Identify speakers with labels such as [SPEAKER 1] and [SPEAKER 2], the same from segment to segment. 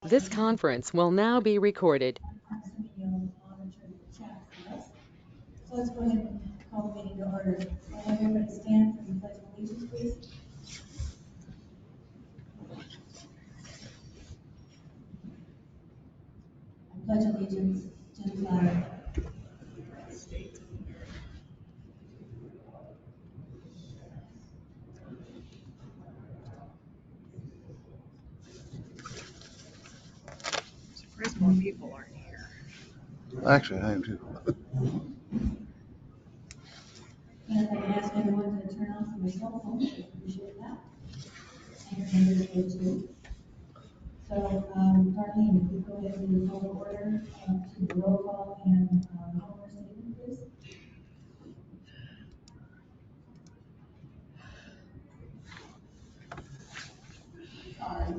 [SPEAKER 1] This conference will now be recorded.
[SPEAKER 2] I'm assuming you'll monitor the chat for us. So let's go ahead and call the meeting to order. Will everybody stand for the pledge of allegiance, please? I pledge allegiance to the flag.
[SPEAKER 3] Surprised more people aren't here.
[SPEAKER 4] Actually, I am too.
[SPEAKER 2] And if I can ask everyone to turn off their cell phones, I appreciate that. And remember to vote too. So, Darlene, if you go ahead and call the order to the roll call and homework statement, please. Sorry.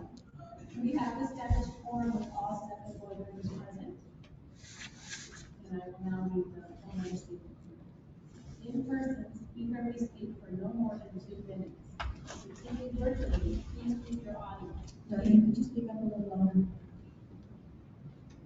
[SPEAKER 2] We have established quorum with all 7 board members present. And I will now read the homework statement. In person, speaker may speak for no more than 2 minutes. If attending virtually, please mute your audio. Darlene, could you speak up a little louder?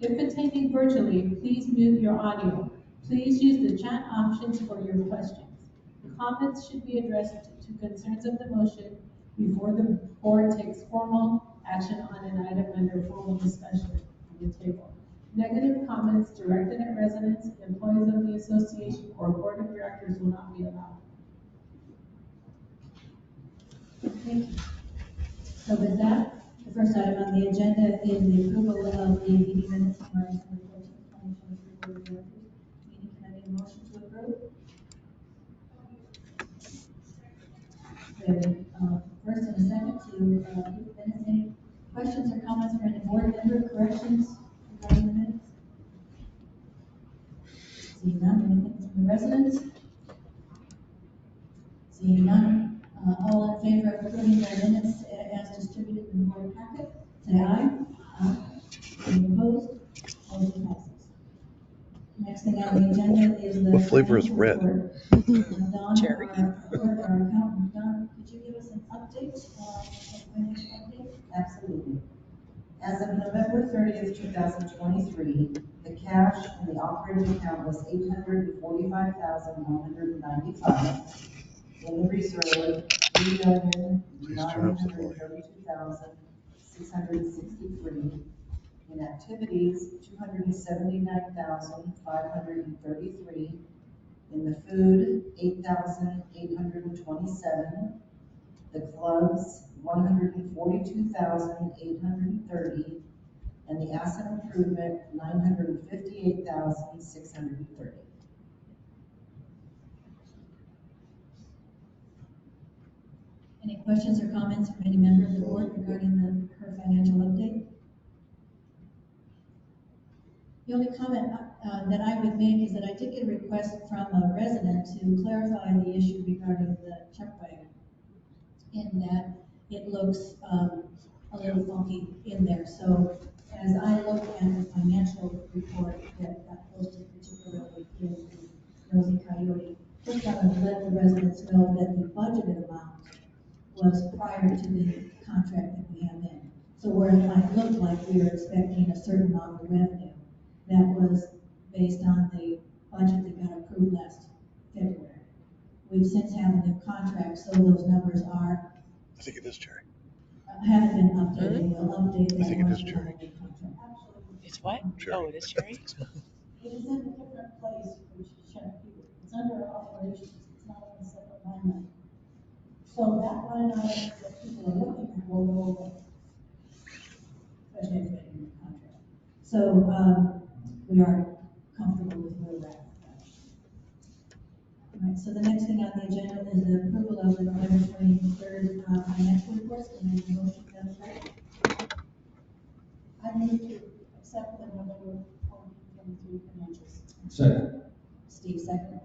[SPEAKER 2] If attending virtually, please mute your audio. Please use the chat options for your questions. The comments should be addressed to concerns of the motion before the board takes formal action on an item under formal discussion on the table. Negative comments directed at residents, employees of the association, or board of directors will not be allowed. Thank you. So with that, the first item on the agenda is the approval of the meeting minutes from our December 14th, 2023 board of directors. Meeting, can I get a motion to approve? We have a first and a second to approve the minutes. Any questions or comments for any board member, corrections regarding the minutes? Seeing none, anything from the residents? Seeing none, all in favor of approving the minutes as distributed in the board packet, say aye. Aye. Any opposed? Motion passes. Next thing on the agenda is the.
[SPEAKER 4] What flavor is red?
[SPEAKER 2] Don,
[SPEAKER 3] Cherry.
[SPEAKER 2] our accountant, Don, could you give us an update, a financial update?
[SPEAKER 5] Absolutely. As of November 30th, 2023, the cash in the operating account was $845,195. In the reserve, $3,932,663. In activities, $279,533. In the food, $8,827. The clubs, $142,830, and the asset improvement, $958,630.
[SPEAKER 2] Any questions or comments from any member of the board regarding her financial update? The only comment that I would make is that I did get a request from a resident to clarify the issue regarding the check wagon, in that it looks a little funky in there. So as I look at the financial report that got posted particularly in the Nosy Coyote, just want to let the residents know that the budgeted amount was prior to the contract that we have in. So where it might look like we were expecting a certain amount of revenue, that was based on the budget that got approved last February. We've since had a new contract, so those numbers are
[SPEAKER 4] I think it is cherry.
[SPEAKER 2] haven't been updated. We'll update that.
[SPEAKER 4] I think it
[SPEAKER 2] once
[SPEAKER 4] is
[SPEAKER 2] we
[SPEAKER 4] cherry.
[SPEAKER 2] have a new contract.
[SPEAKER 3] It's what?
[SPEAKER 4] Cherry.
[SPEAKER 3] Oh, it is cherry?
[SPEAKER 2] It is in a different place, which check here. It's under operations. It's not in a separate line item. So that line item that people are looking at will go away. Especially if they get a new contract. So, we are comfortable with where we're at. All right, so the next thing on the agenda is the approval of the November 23rd financial reports. Can I have a motion to that effect?
[SPEAKER 6] I move to accept the November 2023 financials.
[SPEAKER 7] Second.
[SPEAKER 2] Steve, second.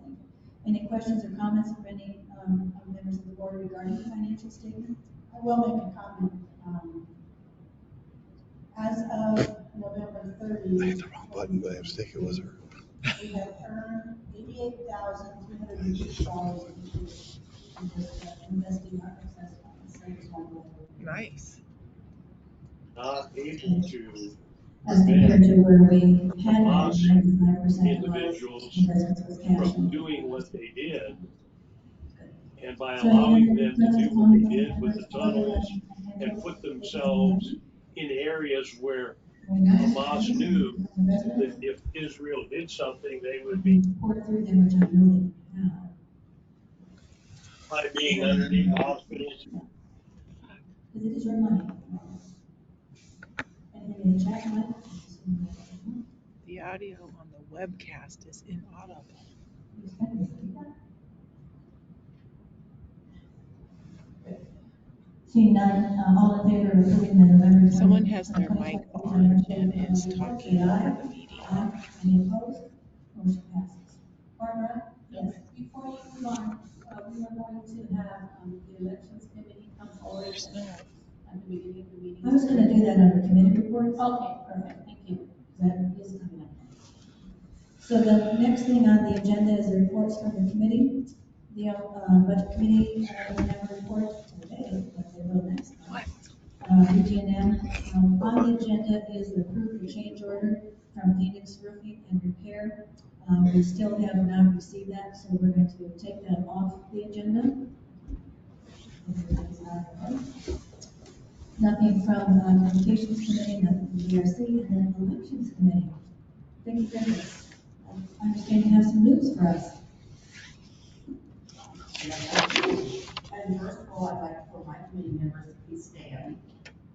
[SPEAKER 2] Any questions or comments from any members of the board regarding the financial statement?
[SPEAKER 6] I will make a comment. As of November 30th,
[SPEAKER 4] I hit the wrong button by mistake. It was her.
[SPEAKER 6] we have earned $88,302 in just investing our excess funds.
[SPEAKER 3] Nice.
[SPEAKER 7] not able to
[SPEAKER 6] As compared to where we had
[SPEAKER 7] Hamas
[SPEAKER 6] 95% of our
[SPEAKER 7] individuals
[SPEAKER 6] investments with cash.
[SPEAKER 7] from doing what they did. And by
[SPEAKER 6] So
[SPEAKER 7] allowing
[SPEAKER 6] Ian,
[SPEAKER 7] them to
[SPEAKER 6] let's
[SPEAKER 7] do what
[SPEAKER 6] one
[SPEAKER 7] they
[SPEAKER 6] board
[SPEAKER 7] did with
[SPEAKER 6] members
[SPEAKER 7] the
[SPEAKER 6] other
[SPEAKER 7] tunnels
[SPEAKER 6] than
[SPEAKER 7] and
[SPEAKER 6] potential
[SPEAKER 7] put
[SPEAKER 6] taking
[SPEAKER 7] themselves in areas where
[SPEAKER 6] the
[SPEAKER 7] Hamas knew that
[SPEAKER 6] investments,
[SPEAKER 7] if Israel did something, they would be
[SPEAKER 6] we pour through them, which I know they have.
[SPEAKER 7] by being underneath hospitals.
[SPEAKER 6] Because it is your money. Anything in the chat, Mike?
[SPEAKER 3] The audio on the webcast is inaudible.
[SPEAKER 6] Seeing none, all in favor of approving the November 20,
[SPEAKER 3] Someone has their
[SPEAKER 6] 2023
[SPEAKER 3] mic on and
[SPEAKER 6] financial
[SPEAKER 3] is
[SPEAKER 6] report,
[SPEAKER 3] talking
[SPEAKER 6] say aye.
[SPEAKER 3] over the meeting.
[SPEAKER 6] Aye. Any opposed? Motion passes. Barbara?
[SPEAKER 2] Yes, before you move on, we are going to have, the elections committee come forward
[SPEAKER 3] There's no.
[SPEAKER 2] at the beginning of the meeting.
[SPEAKER 6] I was gonna do that under committee reports.
[SPEAKER 2] Okay, perfect, thank you.
[SPEAKER 6] That is coming up. So the next thing on the agenda is the reports from the committee. The budget committee will have a report today, but they will next time. BG&M, on the agenda is the approve the change order from Phoenix Roofing and Repair. We still have not received that, so we're going to take that off the agenda. Nothing from communications committee, nothing from DRC, and then elections committee. Thank you, goodness. I understand you have some news for us.
[SPEAKER 5] And first of all, I'd like for my committee members to please stand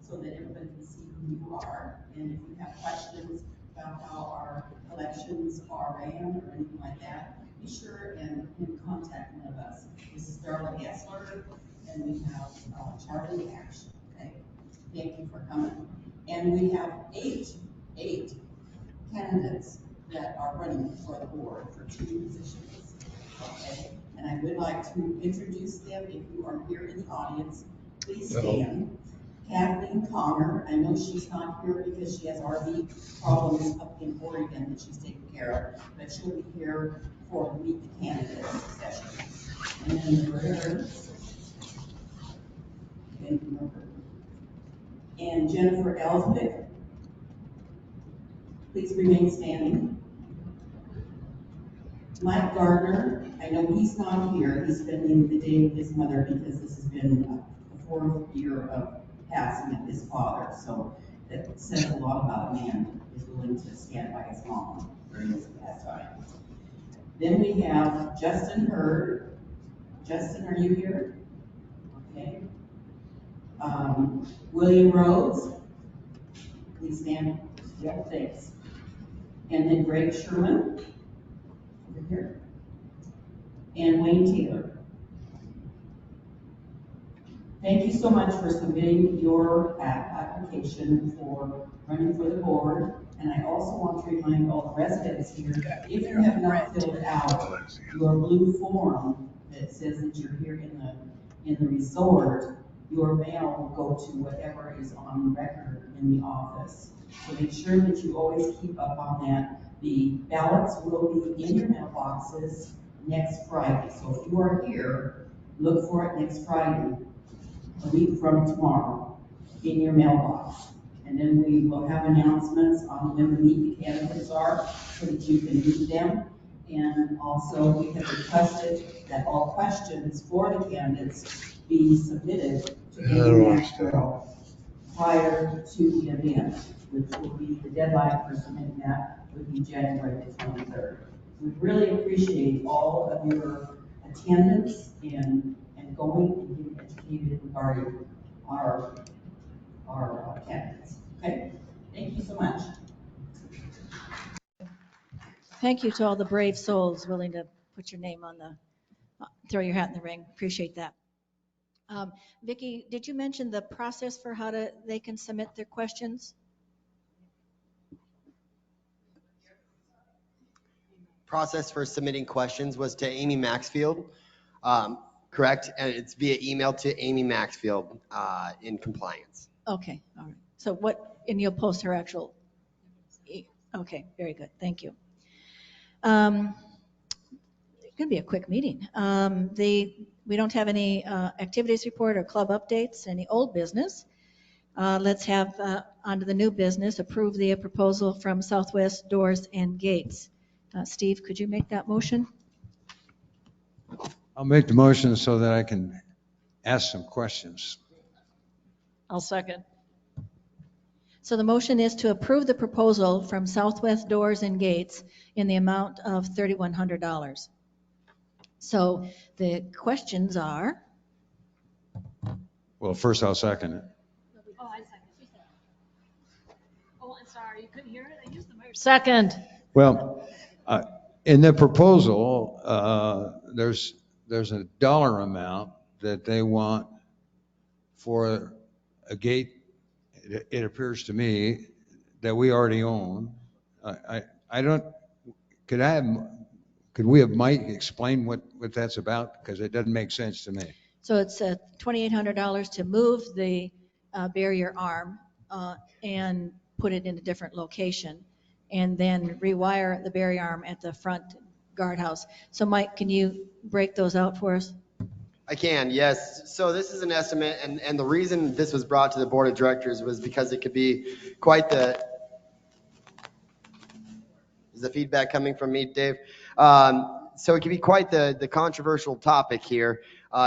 [SPEAKER 5] so that everybody can see who you are. And if you have questions about how our elections are ran or anything like that, be sure and contact one of us. This is Darla Gessler, and we have Charlie Ash. Okay, thank you for coming. And we have eight candidates that are running for the board for 2 positions. Okay, and I would like to introduce them. If you are here in the audience, please stand. Kathleen Connor, I know she's not here because she has RV problems up in Oregon that she's taking care of, but she'll be here for the Meet the Candidates session. And then Roberta, and Jennifer Elsbick, please remain standing. Mike Gardner, I know he's not here. He's spending the day with his mother because this has been the 4th year of passing of his father. So that says a lot about a man who is willing to stand by his mom during this past time. Then we have Justin Hurd. Justin, are you here? Okay. William Rhodes, please stand. Yep, thanks. And then Greg Sherman, over here. And Wayne Taylor. Thank you so much for submitting your application for running for the board. And I also want to remind all the residents here, if you have not filled out your blue form that says that you're here in the resort, your mail will go to whatever is on record in the office. So make sure that you always keep up on that. The ballots will be in your mailboxes next Friday. So if you are here, look for it next Friday, a week from tomorrow, in your mailbox. And then we will have announcements on when the meet the candidates are so that you can meet them. And also we have requested that all questions for the candidates be submitted to AMAC prior to the event, which will be the deadline for submitting that would be January the 23rd. We really appreciate all of your attendance and going and getting educated regarding our candidates. Okay, thank you so much.
[SPEAKER 6] Thank you to all the brave souls willing to put your name on the, throw your hat in the ring. Appreciate that. Vicki, did you mention the process for how they can submit their questions?
[SPEAKER 8] Process for submitting questions was to Amy Maxfield, correct? And it's via email to Amy Maxfield in compliance.
[SPEAKER 6] Okay, all right. So and you'll post her actual, okay, very good, thank you. It's gonna be a quick meeting. We don't have any activities report or club updates, any old business. Let's have, onto the new business, approve the proposal from Southwest Doors and Gates. Steve, could you make that motion?
[SPEAKER 9] I'll make the motion so that I can ask some questions.
[SPEAKER 2] I'll second.
[SPEAKER 6] So the motion is to approve the proposal from Southwest Doors and Gates in the amount of $3,100. So the questions are,
[SPEAKER 9] Well, first I'll second it.
[SPEAKER 2] Oh, I second. She said. Oh, I'm sorry. You couldn't hear it? I used the mic. Second.
[SPEAKER 9] Well, in the proposal, there's a dollar amount that they want for a gate. It appears to me that we already own. I don't. Could we have Mike explain what that's about? Because it doesn't make sense to me.
[SPEAKER 6] so it's $2,800 to move the barrier arm and put it in a different location, and then rewire the barrier arm at the front guardhouse. So Mike, can you break those out for us?
[SPEAKER 8] I can, yes. So this is an estimate, and the reason this was brought to the board of directors was because it could be quite the, is the feedback coming from me, Dave? So it could be quite the controversial topic here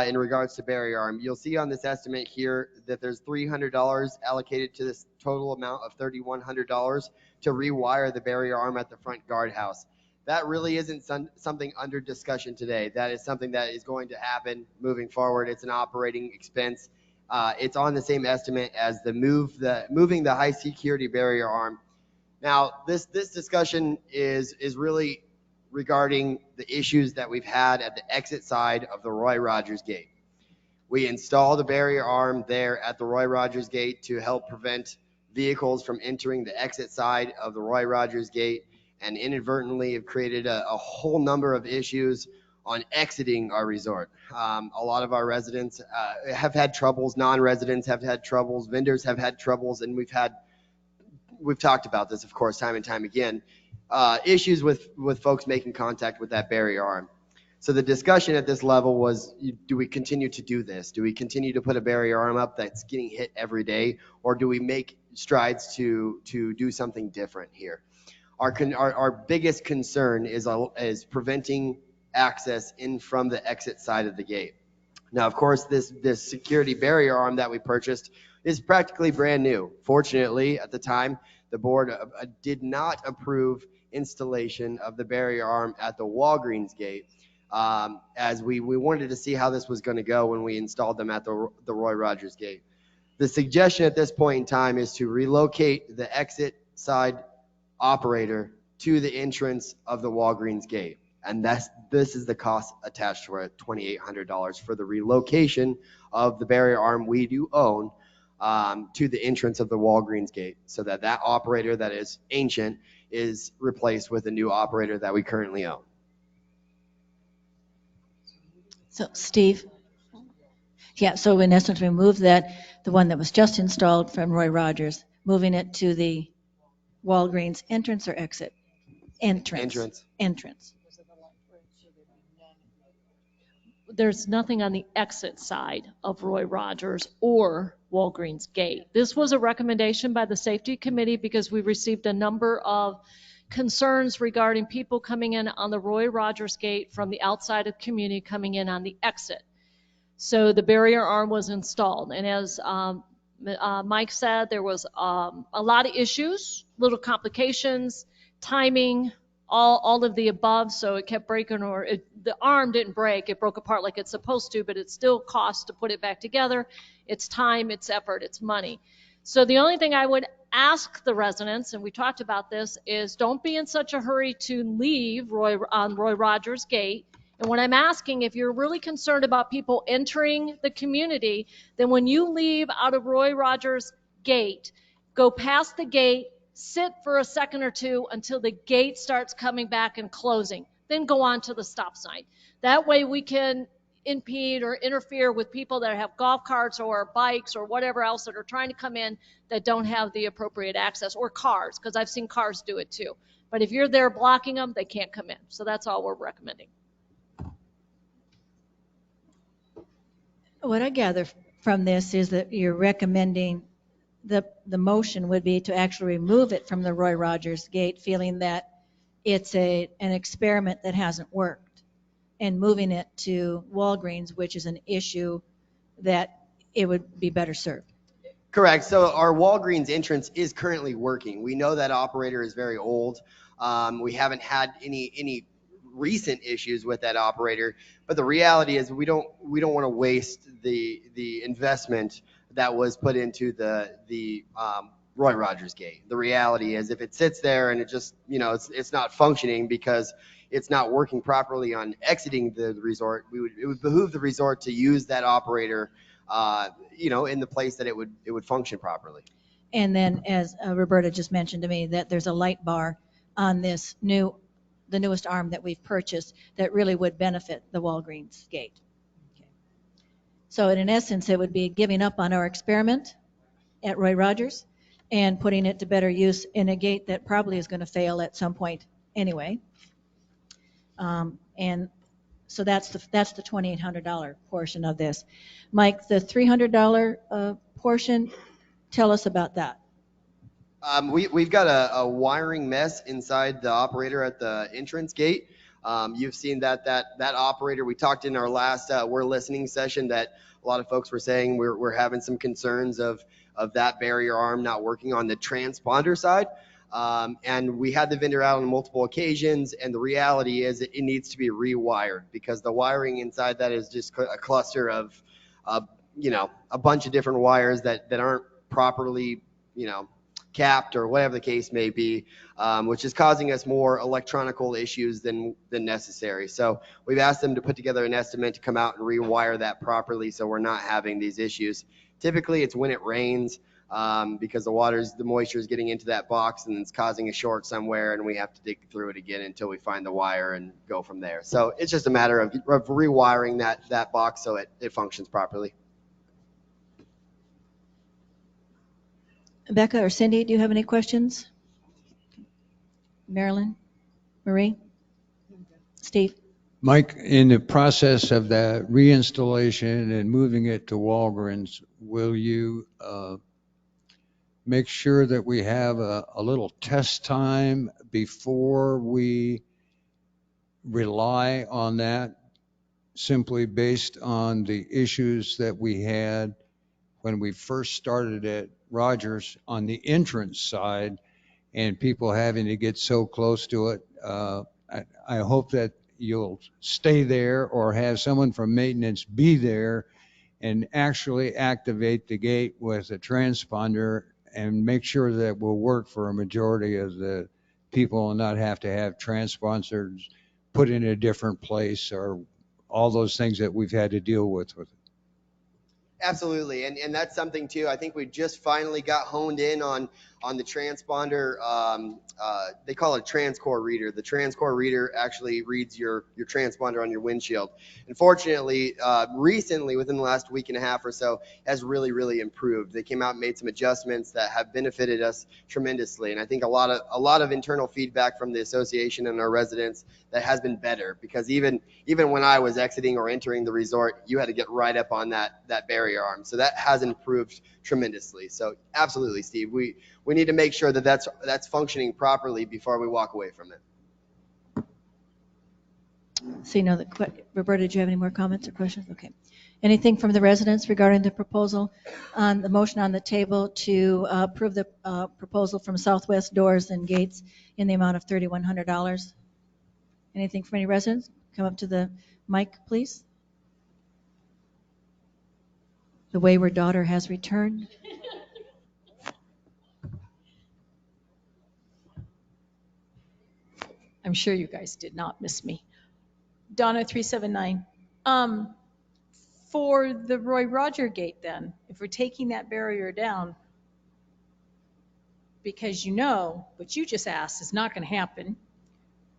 [SPEAKER 8] in regards to barrier arm. You'll see on this estimate here that there's $300 allocated to this total amount of $3,100 to rewire the barrier arm at the front guardhouse. That really isn't something under discussion today. That is something that is going to happen moving forward. It's an operating expense. It's on the same estimate as moving the high security barrier arm. Now, this discussion is really regarding the issues that we've had at the exit side of the Roy Rogers Gate. We installed a barrier arm there at the Roy Rogers Gate to help prevent vehicles from entering the exit side of the Roy Rogers Gate, and inadvertently have created a whole number of issues on exiting our resort. A lot of our residents have had troubles, non-residents have had troubles, vendors have had troubles, and we've talked about this, of course, time and time again, issues with folks making contact with that barrier arm. So the discussion at this level was, do we continue to do this? Do we continue to put a barrier arm up that's getting hit every day, or do we make strides to do something different here? Our biggest concern is preventing access in from the exit side of the gate. Now, of course, this security barrier arm that we purchased is practically brand new. Fortunately, at the time, the board did not approve installation of the barrier arm at the Walgreens gate, as we wanted to see how this was going to go when we installed them at the Roy Rogers gate. The suggestion at this point in time is to relocate the exit side operator to the entrance of the Walgreens gate. And this is the cost attached to it, $2,800 for the relocation of the barrier arm we do own to the entrance of the Walgreens gate, so that operator that is ancient is replaced with a new operator that we currently own.
[SPEAKER 6] So Steve? Yeah, so in essence, we moved the one that was just installed from Roy Rogers, moving it to the Walgreens entrance or exit? Entrance.
[SPEAKER 2] There's nothing on the exit side of Roy Rogers or Walgreens Gate. This was a recommendation by the safety committee because we received a number of concerns regarding people coming in on the Roy Rogers Gate from the outside of the community coming in on the exit. So the barrier arm was installed, and as Mike said, there was a lot of issues, little complications, timing, all of the above, so it kept breaking, or the arm didn't break, it broke apart like it's supposed to, but it still costs to put it back together. It's time, it's effort, it's money. So the only thing I would ask the residents, and we talked about this, is don't be in such a hurry to leave on Roy Rogers Gate. And when I'm asking, if you're really concerned about people entering the community, then when you leave out of Roy Rogers Gate, go past the gate, sit for a second or two until the gate starts coming back and closing, then go on to the stop sign. That way we can impede or interfere with people that have golf carts or bikes or whatever else that are trying to come in that don't have the appropriate access, or cars, because I've seen cars do it too. But if you're there blocking them, they can't come in. So that's all we're recommending.
[SPEAKER 6] What I gather from this is that you're recommending the motion would be to actually remove it from the Roy Rogers gate, feeling that it's an experiment that hasn't worked, and moving it to Walgreens, which is an issue that it would be better served.
[SPEAKER 8] Correct. So our Walgreens entrance is currently working. We know that operator is very old. We haven't had any recent issues with that operator, but the reality is we don't want to waste the investment that was put into the Roy Rogers gate. The reality is if it sits there and it just it's not functioning because it's not working properly on exiting the resort, it would behoove the resort to use that operator in the place that it would function properly.
[SPEAKER 6] And then, as Roberta just mentioned to me, that there's a light bar on the newest arm that we've purchased that really would benefit the Walgreens gate. Okay. So in essence, it would be giving up on our experiment at Roy Rogers and putting it to better use in a gate that probably is going to fail at some point anyway. And so that's the $2,800 portion of this. Mike, the $300 portion, tell us about that.
[SPEAKER 8] We've got a wiring mess inside the operator at the entrance gate. You've seen that operator. We talked in our last We're Listening session that a lot of folks were saying we're having some concerns of that barrier arm not working on the transponder side. And we had the vendor out on multiple occasions, and the reality is it needs to be rewired because the wiring inside that is just a cluster of a bunch of different wires that aren't properly capped or whatever the case may be, which is causing us more electronical issues than necessary. So we've asked them to put together an estimate to come out and rewire that properly so we're not having these issues. Typically it's when it rains because the moisture is getting into that box and it's causing a short somewhere, and we have to dig through it again until we find the wire and go from there. So it's just a matter of rewiring that box so it functions properly.
[SPEAKER 6] Becca or Cindy, do you have any questions? Marilyn? Marie? Steve?
[SPEAKER 9] Mike, in the process of that reinstallation and moving it to Walgreens, will you make sure that we have a little test time before we rely on that, simply based on the issues that we had when we first started at Rogers on the entrance side and people having to get so close to it? I hope that you'll stay there or have someone from maintenance be there and actually activate the gate with a transponder and make sure that it will work for a majority of the people and not have to have transponders put in a different place or all those things that we've had to deal with.
[SPEAKER 8] Absolutely, and that's something too. I think we just finally got honed in on the transponder. They call it a transcore reader. The transcore reader actually reads your transponder on your windshield. Unfortunately, recently, within the last week and a half or so, has really improved. They came out and made some adjustments that have benefited us tremendously, and I think a lot of internal feedback from the association and our residents that has been better, because even when I was exiting or entering the resort, you had to get right up on that barrier arm. So that has improved tremendously. So absolutely, Steve, we need to make sure that that's functioning properly before we walk away from it.
[SPEAKER 6] So Roberta, did you have any more comments or questions? Okay. Anything from the residents regarding the proposal on the motion on the table to approve the proposal from Southwest Doors and Gates in the amount of $3,100? Anything from any residents? Come up to the mic, please. The wayward daughter has returned.
[SPEAKER 2] I'm sure you guys did not miss me. Donna 379. For the Roy Roger gate then, if we're taking that barrier down, because what you just asked is not going to happen,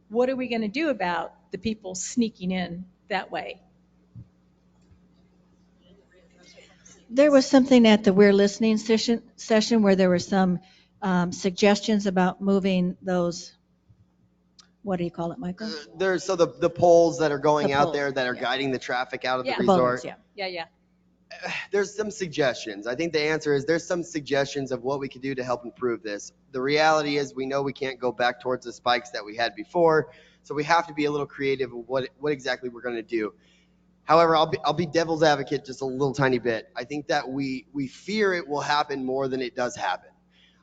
[SPEAKER 2] what are we going to do about the people sneaking in that way?
[SPEAKER 6] There was something at the We're Listening session where there were some suggestions about moving those, what do you call it, Michael?
[SPEAKER 8] There's the poles that are going
[SPEAKER 6] The
[SPEAKER 8] out
[SPEAKER 6] poles,
[SPEAKER 8] there that are
[SPEAKER 6] yeah.
[SPEAKER 8] guiding the traffic out of the
[SPEAKER 2] Yeah.
[SPEAKER 8] resort.
[SPEAKER 6] Bollards, yeah.
[SPEAKER 2] Yeah.
[SPEAKER 8] there's some suggestions. I think the answer is there's some suggestions of what we could do to help improve this. The reality is we know we can't go back towards the spikes that we had before, so we have to be a little creative of what exactly we're going to do. However, I'll be devil's advocate just a little tiny bit. I think that we fear it will happen more than it does happen.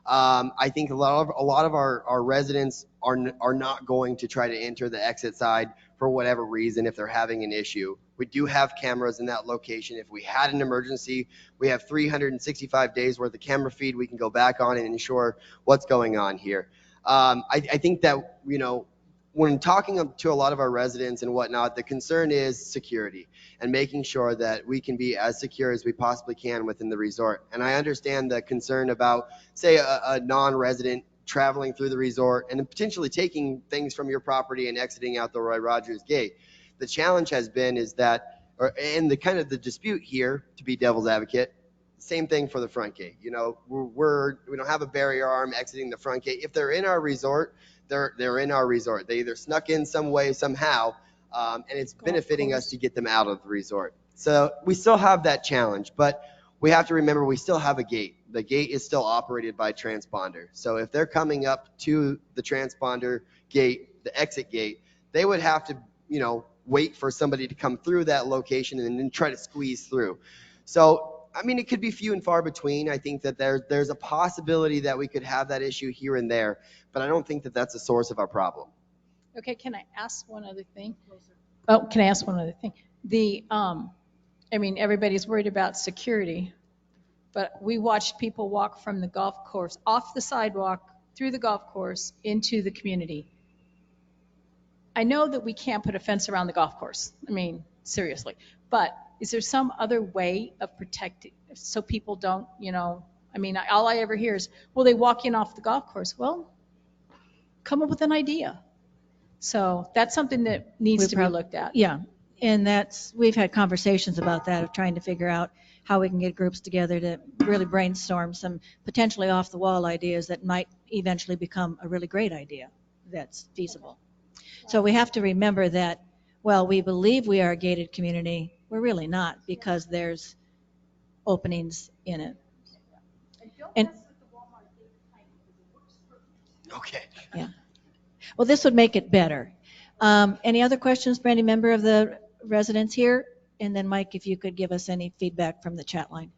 [SPEAKER 8] I think a lot of our residents are not going to try to enter the exit side for whatever reason if they're having an issue. We do have cameras in that location. If we had an emergency, we have 365 days worth of camera feed we can go back on and ensure what's going on here. I think that, when talking to a lot of our residents and whatnot, the concern is security and making sure that we can be as secure as we possibly can within the resort. And I understand the concern about, say, a non-resident traveling through the resort and potentially taking things from your property and exiting out the Roy Rogers gate. The challenge has been and the kind of the dispute here, to be devil's advocate, same thing for the front gate. We don't have a barrier arm exiting the front gate. If they're in our resort, they're in our resort. They either snuck in some way, somehow, and it's benefiting us to get them out of the resort. So we still have that challenge, but we have to remember we still have a gate. The gate is still operated by transponder. So if they're coming up to the transponder gate, the exit gate, they would have to, wait for somebody to come through that location and then try to squeeze through. So, I mean, it could be few and far between. I think that there's a possibility that we could have that issue here and there, but I don't think that that's a source of our problem.
[SPEAKER 2] Okay, can I ask one other thing? Oh, can I ask one other thing? Everybody's worried about security, but we watched people walk from the golf course, off the sidewalk, through the golf course, into the community. I know that we can't put a fence around the golf course. Seriously. But is there some other way of protecting so people don't, all I ever hear is, well, they walk in off the golf course. Well, come up with an idea. So that's something that needs to be looked at.
[SPEAKER 6] Yeah, and we've had conversations about that, of trying to figure out how we can get groups together to really brainstorm some potentially off-the-wall ideas that might eventually become a really great idea that's feasible. So we have to remember that, well, we believe we are a gated community. We're really not, because there's openings in it. And
[SPEAKER 8] Okay.
[SPEAKER 6] yeah. Well, this would make it better. Any other questions for any member of the residents here? And then Mike, if you could give us any feedback from the chat line.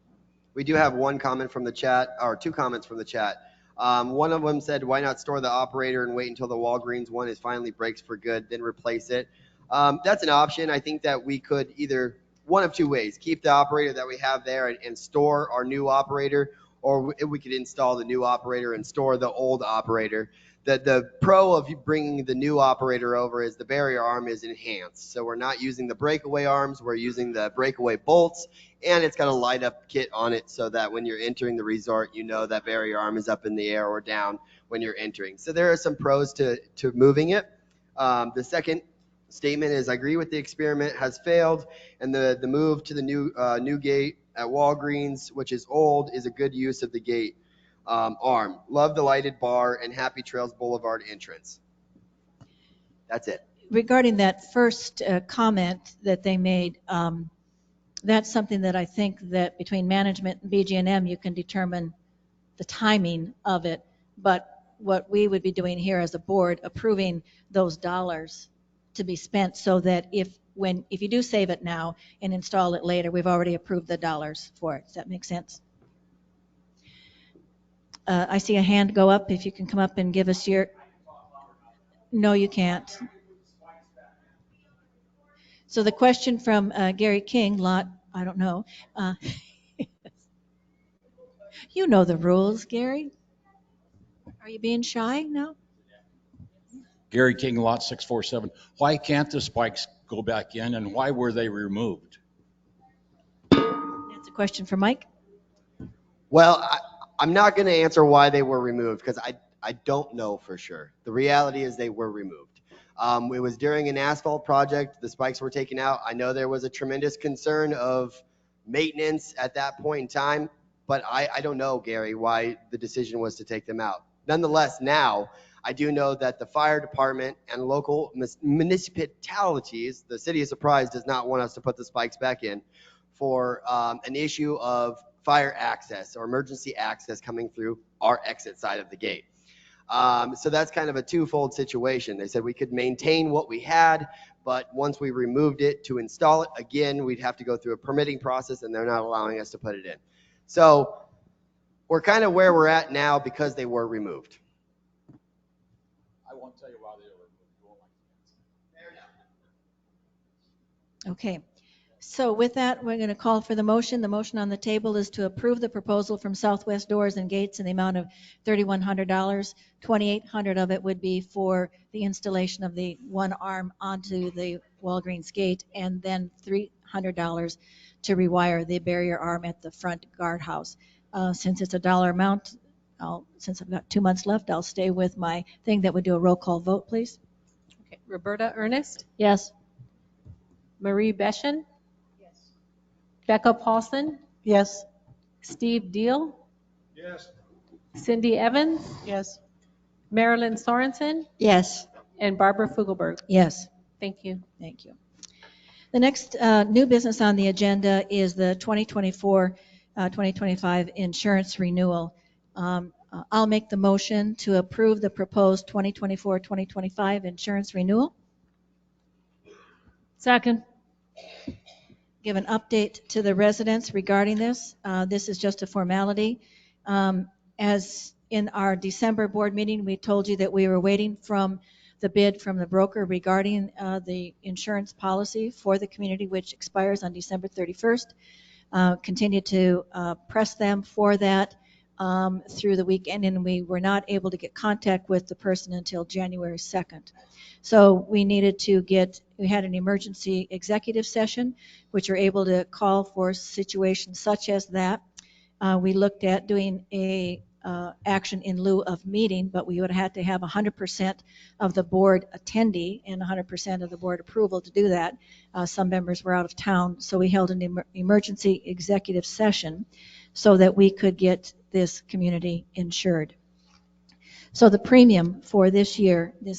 [SPEAKER 8] We do have one comment from the chat, or two comments from the chat. One of them said, why not store the operator and wait until the Walgreens one is finally breaks for good, then replace it? That's an option. I think that we could either one of two ways: keep the operator that we have there and store our new operator, or we could install the new operator and store the old operator. The pro of bringing the new operator over is the barrier arm is enhanced. So we're not using the breakaway arms, we're using the breakaway bolts, and it's got a light up kit on it so that when you're entering the resort, you know that barrier arm is up in the air or down when you're entering. So there are some pros to moving it. The second statement is, I agree with the experiment has failed, and the move to the new gate at Walgreens, which is old, is a good use of the gate arm. Love the lighted bar and Happy Trails Boulevard entrance. That's it.
[SPEAKER 6] Regarding that first comment that they made, that's something that I think that between management and BG&M you can determine the timing of it. But what we would be doing here as a board, approving those dollars to be spent, so that if you do save it now and install it later, we've already approved the dollars for it. Does that make sense? I see a hand go up. If you can come up and give us your... No, you can't. So the question from Gary King, I don't know. You know the rules, Gary. Are you being shy? No?
[SPEAKER 10] Gary King, lot 647. Why can't the spikes go back in, and why were they removed?
[SPEAKER 6] That's a question for Mike.
[SPEAKER 8] Well, I'm not going to answer why they were removed, because I don't know for sure. The reality is they were removed. It was during an asphalt project. The spikes were taken out. I know there was a tremendous concern of maintenance at that point in time, but I don't know, Gary, why the decision was to take them out. Nonetheless, now I do know that the fire department and local municipalities, the city of Surprise does not want us to put the spikes back in for an issue of fire access or emergency access coming through our exit side of the gate. So that's kind of a twofold situation. They said we could maintain what we had, but once we removed it to install it, again, we'd have to go through a permitting process, and they're not allowing us to put it in. So we're kind of where we're at now because they were removed.
[SPEAKER 10] I won't tell you why they were removed. You won't like the answer.
[SPEAKER 6] Okay. So with that, we're going to call for the motion. The motion on the table is to approve the proposal from Southwest Doors and Gates in the amount of $3,100. $2,800 of it would be for the installation of the one arm onto the Walgreens gate, and then $300 to rewire the barrier arm at the front guardhouse. Since it's a dollar amount, since I've got 2 months left, I'll stay with my thing that would do a roll call vote, please.
[SPEAKER 1] Okay. Roberta Ernest,
[SPEAKER 6] Yes.
[SPEAKER 1] Marie Beschen, Becca Paulson,
[SPEAKER 3] Yes.
[SPEAKER 1] Steve Deal,
[SPEAKER 9] Yes.
[SPEAKER 1] Cindy Evans,
[SPEAKER 3] Yes.
[SPEAKER 1] Marilyn Sorensen,
[SPEAKER 6] Yes.
[SPEAKER 1] and Barbara Fugelberg.
[SPEAKER 6] Yes.
[SPEAKER 1] Thank you.
[SPEAKER 6] Thank you. The next new business on the agenda is the 2024-2025 insurance renewal. I'll make the motion to approve the proposed 2024-2025 insurance renewal.
[SPEAKER 1] Second.
[SPEAKER 6] Give an update to the residents regarding this. This is just a formality. As in our December board meeting, we told you that we were waiting from the bid from the broker regarding the insurance policy for the community, which expires on December 31st. Continue to press them for that through the weekend, and we were not able to get contact with the person until January 2nd. So we had an emergency executive session, which we're able to call for situations such as that. We looked at doing a action in lieu of meeting, but we would have had to have 100% of the board attendee and 100% of the board approval to do that. Some members were out of town, so we held an emergency executive session so that we could get this community insured. So the premium for this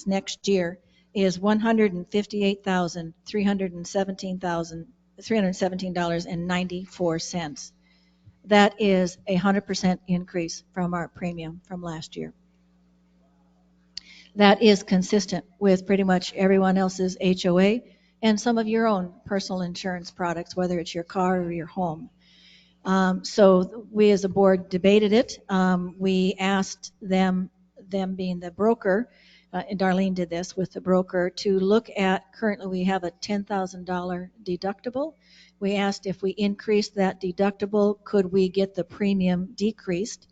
[SPEAKER 6] next year, is $158,317.94. That is a 100% increase from our premium from last year. That is consistent with pretty much everyone else's HOA and some of your own personal insurance products, whether it's your car or your home. So we as a board debated it. We asked them being the broker, and Darlene did this with the broker, to look at, currently we have a $10,000 deductible. We asked if we increased that deductible, could we get the premium decreased?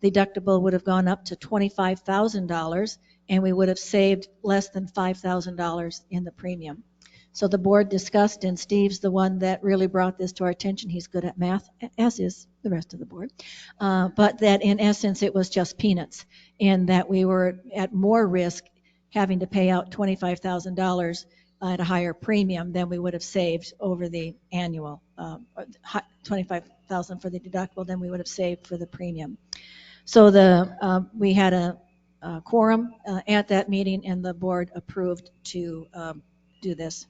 [SPEAKER 6] The deductible would have gone up to $25,000, and we would have saved less than $5,000 in the premium. So the board discussed, and Steve's the one that really brought this to our attention. He's good at math, as is the rest of the board. But that in essence, it was just peanuts, and that we were at more risk having to pay out $25,000 at a higher premium than we would have saved over the annual, $25,000 for the deductible than we would have saved for the premium. So we had a quorum at that meeting, and the board approved to do this,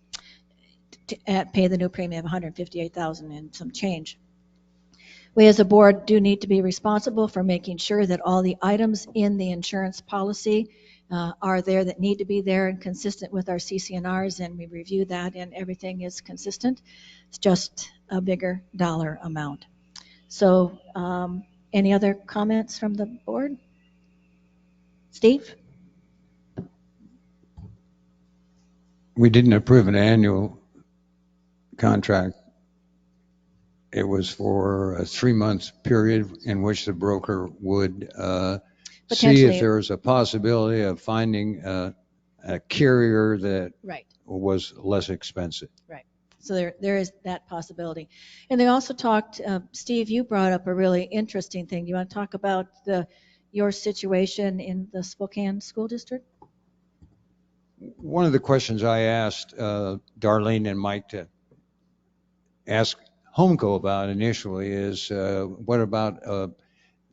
[SPEAKER 6] pay the new premium of $158,000 and some change. We as a board do need to be responsible for making sure that all the items in the insurance policy are there that need to be there and consistent with our CCNRs, and we review that and everything is consistent. It's just a bigger dollar amount. So any other comments from the board? Steve?
[SPEAKER 9] We didn't approve an annual contract. It was for a 3-month period in which the broker would see if there was a possibility of finding a carrier that
[SPEAKER 6] Right.
[SPEAKER 9] was less expensive.
[SPEAKER 6] Right. So there is that possibility. And they also talked, Steve, you brought up a really interesting thing. Do you want to talk about your situation in the Spokane School District?
[SPEAKER 9] One of the questions I asked Darlene and Mike to ask HomeCo about initially is what about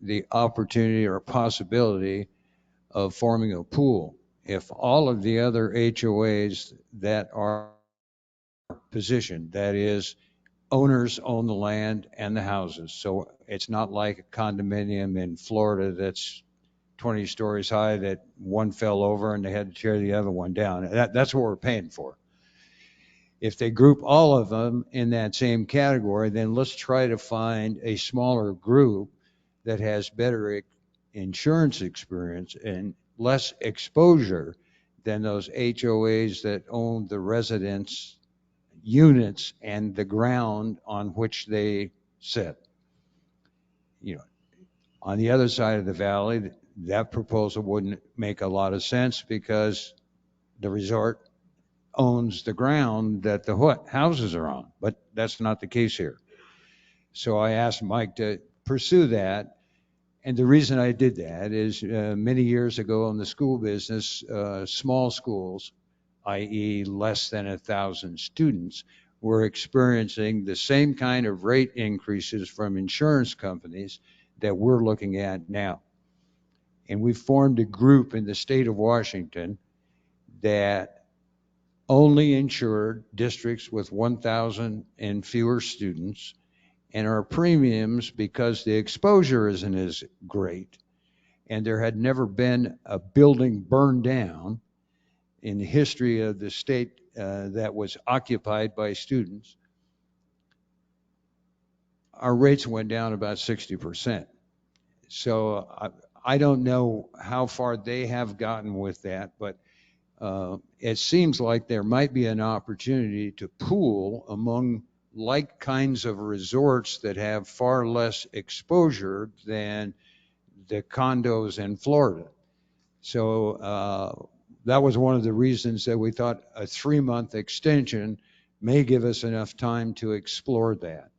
[SPEAKER 9] the opportunity or possibility of forming a pool? If all of the other HOAs that are positioned, that is owners own the land and the houses. So it's not like a condominium in Florida that's 20 stories high that one fell over and they had to tear the other one down. That's what we're paying for. If they group all of them in that same category, then let's try to find a smaller group that has better insurance experience and less exposure than those HOAs that own the residence units and the ground on which they sit. You know, on the other side of the valley, that proposal wouldn't make a lot of sense because the resort owns the ground that the houses are on, but that's not the case here. So I asked Mike to pursue that. And the reason I did that is many years ago in the school business, small schools, i.e. less than 1,000 students, were experiencing the same kind of rate increases from insurance companies that we're looking at now. And we formed a group in the state of Washington that only insured districts with 1,000 and fewer students. And our premiums, because the exposure isn't as great, and there had never been a building burned down in the history of the state that was occupied by students, our rates went down about 60%. So I don't know how far they have gotten with that, but it seems like there might be an opportunity to pool among like kinds of resorts that have far less exposure than the condos in Florida. So that was one of the reasons that we thought a 3-month extension may give us enough time to explore that.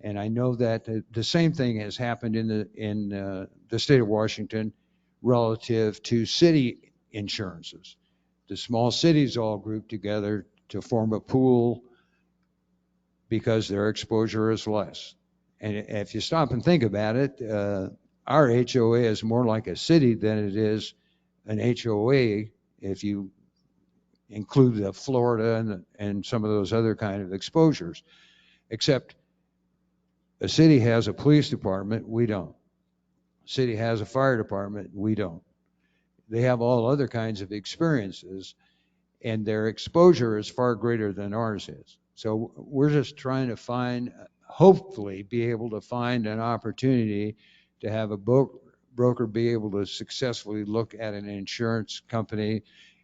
[SPEAKER 9] And I know that the same thing has happened in the state of Washington relative to city insurances. The small cities all group together to form a pool because their exposure is less. And if you stop and think about it, our HOA is more like a city than it is an HOA if you include the Florida and some of those other kind of exposures. Except a city has a police department, we don't. A city has a fire department, we don't. They have all other kinds of experiences, and their exposure is far greater than ours is. So we're just trying to find, hopefully be able to find an opportunity to have a broker be able to successfully look at an insurance company.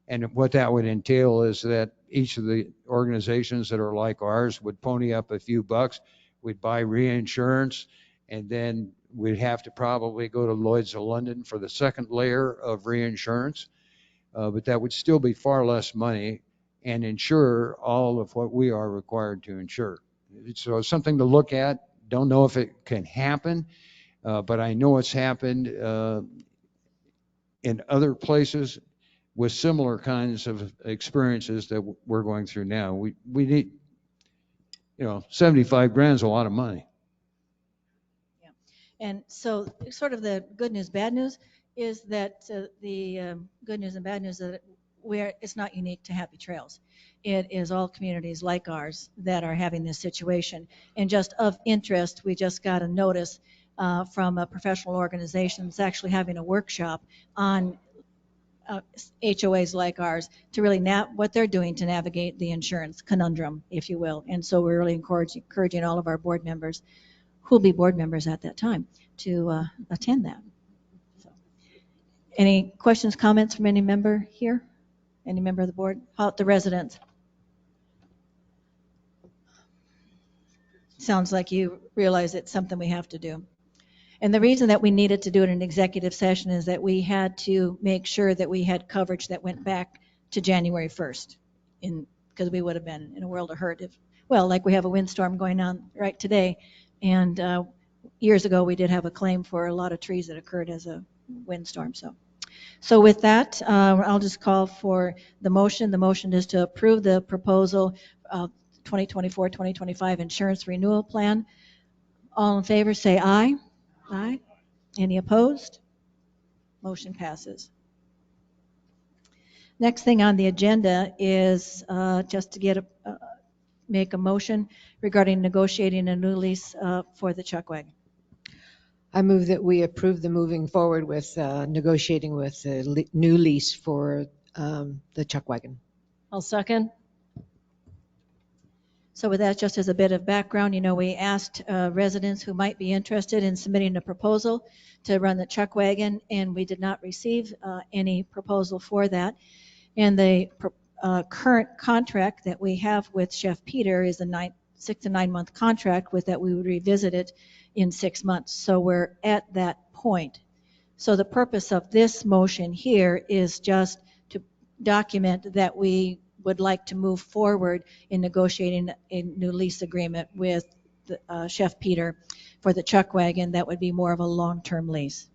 [SPEAKER 9] And what that would entail is that each of the organizations that are like ours would pony up a few bucks, we'd buy reinsurance, and then we'd have to probably go to Lloyd's of London for the second layer of reinsurance. But that would still be far less money and insure all of what we are required to insure. So it's something to look at. Don't know if it can happen, but I know it's happened in other places with similar kinds of experiences that we're going through now. We need, 75 grand is a lot of money.
[SPEAKER 6] Yeah. And so sort of the good news, bad news is that the good news and bad news is that it's not unique to Happy Trails. It is all communities like ours that are having this situation. And just of interest, we just got a notice from a professional organization that's actually having a workshop on HOAs like ours to really what they're doing to navigate the insurance conundrum, if you will. And so we're really encouraging all of our board members who'll be board members at that time to attend that. So, any questions, comments from any member here? Any member of the board? How about the residents? Sounds like you realize it's something we have to do. And the reason that we needed to do it in an executive session is that we had to make sure that we had coverage that went back to January 1st, because we would have been in a world of hurt like we have a windstorm going on right today. And years ago, we did have a claim for a lot of trees that occurred as a windstorm. So with that, I'll just call for the motion. The motion is to approve the proposal of 2024-2025 insurance renewal plan. All in favor, say aye. Aye. Any opposed? Motion passes. Next thing on the agenda is just to get make a motion regarding negotiating a new lease for the chuck wagon.
[SPEAKER 11] I move that we approve the moving forward with negotiating with the new lease for the chuck wagon.
[SPEAKER 1] I'll second.
[SPEAKER 6] So with that, just as a bit of background, we asked residents who might be interested in submitting a proposal to run the chuck wagon, and we did not receive any proposal for that. And the current contract that we have with Chef Peter is a 6 to 9 month contract with that we would revisit it in 6 months. So we're at that point. So the purpose of this motion here is just to document that we would like to move forward in negotiating a new lease agreement with Chef Peter for the chuck wagon. That would be more of a long-term lease.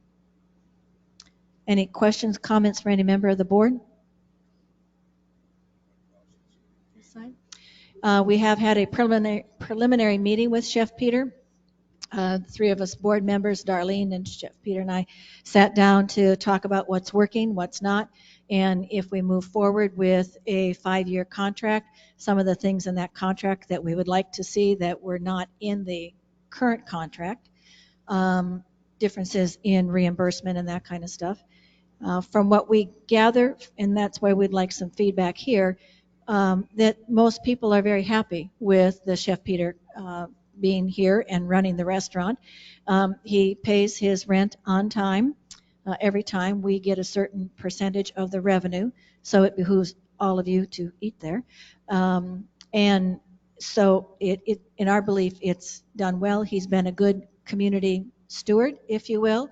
[SPEAKER 6] Any questions, comments for any member of the board? We have had a preliminary meeting with Chef Peter. The 3 of us board members, Darlene and Chef Peter and I, sat down to talk about what's working, what's not, and if we move forward with a 5-year contract, some of the things in that contract that we would like to see that were not in the current contract, differences in reimbursement and that kind of stuff. From what we gather, and that's why we'd like some feedback here, that most people are very happy with the Chef Peter being here and running the restaurant. He pays his rent on time. Every time we get a certain percentage of the revenue, so it behooves all of you to eat there. And so in our belief, it's done well. He's been a good community steward, if you will.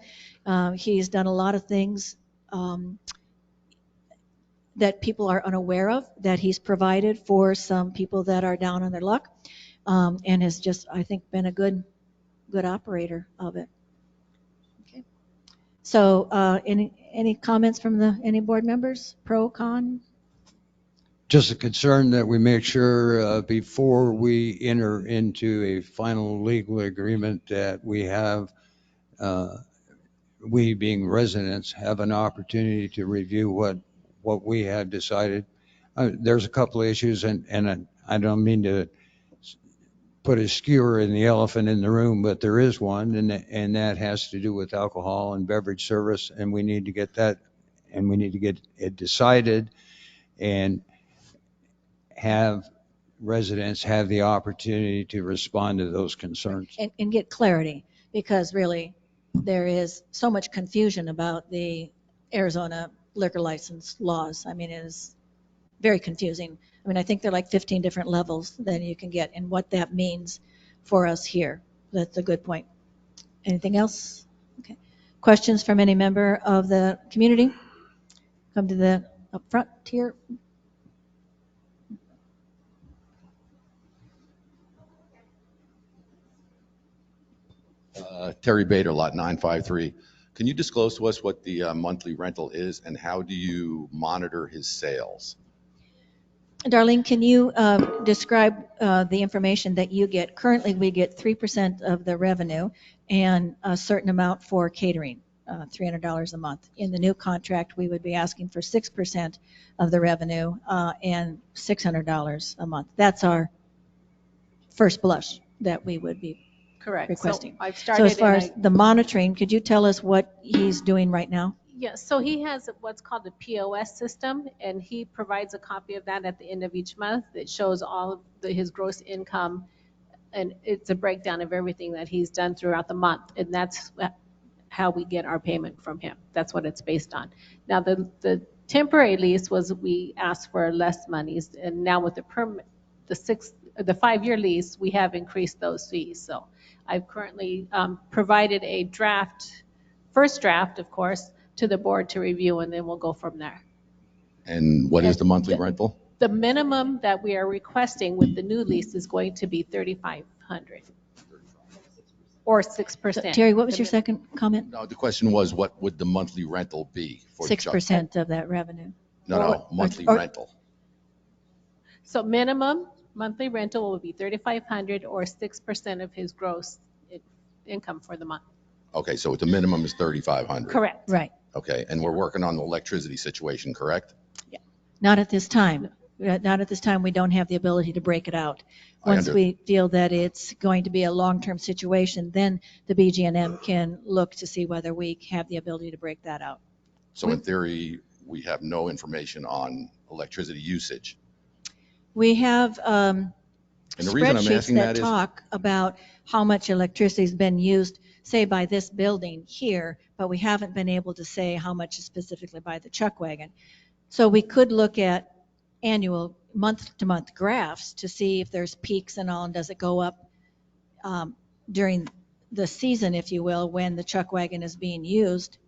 [SPEAKER 6] He's done a lot of things that people are unaware of, that he's provided for some people that are down on their luck, and has just, I think, been a good operator of it. Okay. So any comments from any board members, pro, con?
[SPEAKER 9] Just a concern that we make sure before we enter into a final legal agreement that we have, we being residents, have an opportunity to review what we have decided. There's a couple of issues, and I don't mean to put a skewer in the elephant in the room, but there is one, and that has to do with alcohol and beverage service, and we need to get that, and we need to get it decided and have residents have the opportunity to respond to those concerns.
[SPEAKER 6] And get clarity, because really there is so much confusion about the Arizona liquor license laws. I mean, it is very confusing. I mean, I think there are like 15 different levels that you can get, and what that means for us here. That's a good point. Anything else? Okay. Questions from any member of the community? Come to the up front here.
[SPEAKER 12] Terry Bader, lot 953. Can you disclose to us what the monthly rental is, and how do you monitor his sales?
[SPEAKER 6] Darlene, can you describe the information that you get? Currently, we get 3% of the revenue and a certain amount for catering, $300 a month. In the new contract, we would be asking for 6% of the revenue and $600 a month. That's our first blush that we would be
[SPEAKER 1] Correct.
[SPEAKER 6] requesting.
[SPEAKER 1] So I've started.
[SPEAKER 6] So as far as the monitoring, could you tell us what he's doing right now?
[SPEAKER 1] Yes, so he has what's called the POS system, and he provides a copy of that at the end of each month. It shows all of his gross income, and it's a breakdown of everything that he's done throughout the month, and that's how we get our payment from him. That's what it's based on. Now, the temporary lease was we asked for less monies, and now with the 5-year lease, we have increased those fees. So I've currently provided a first draft, of course, to the board to review, and then we'll go from there.
[SPEAKER 12] And what is the monthly rental?
[SPEAKER 1] The minimum that we are requesting with the new lease is going to be $3,500 or 6%.
[SPEAKER 6] Terry, what was your second comment?
[SPEAKER 12] No, the question was, what would the monthly rental be for
[SPEAKER 6] 6% of that revenue.
[SPEAKER 12] No, monthly rental.
[SPEAKER 1] So minimum monthly rental will be $3,500 or 6% of his gross income for the month.
[SPEAKER 12] Okay, so the minimum is $3,500.
[SPEAKER 1] Correct.
[SPEAKER 6] Right.
[SPEAKER 12] Okay, and we're working on the electricity situation, correct?
[SPEAKER 6] Not at this time.
[SPEAKER 2] Not at this time, we don't have the ability to break it out.
[SPEAKER 12] I
[SPEAKER 2] Once
[SPEAKER 12] under-
[SPEAKER 2] we feel that it's going to be a long-term situation, then the BGNM can look to see whether we have the ability to break that out.
[SPEAKER 12] So in theory, we have no information on electricity usage.
[SPEAKER 2] We have
[SPEAKER 12] And the reason I'm
[SPEAKER 2] spreadsheets
[SPEAKER 12] asking
[SPEAKER 2] that
[SPEAKER 12] that is,
[SPEAKER 2] talk about how much electricity has been used, say, by this building here, but we haven't been able to say how much is specifically by the chuck wagon. So we could look at annual month-to-month graphs to see if there's peaks and all, and does it go up during the season, if you will, when the chuck wagon is being used.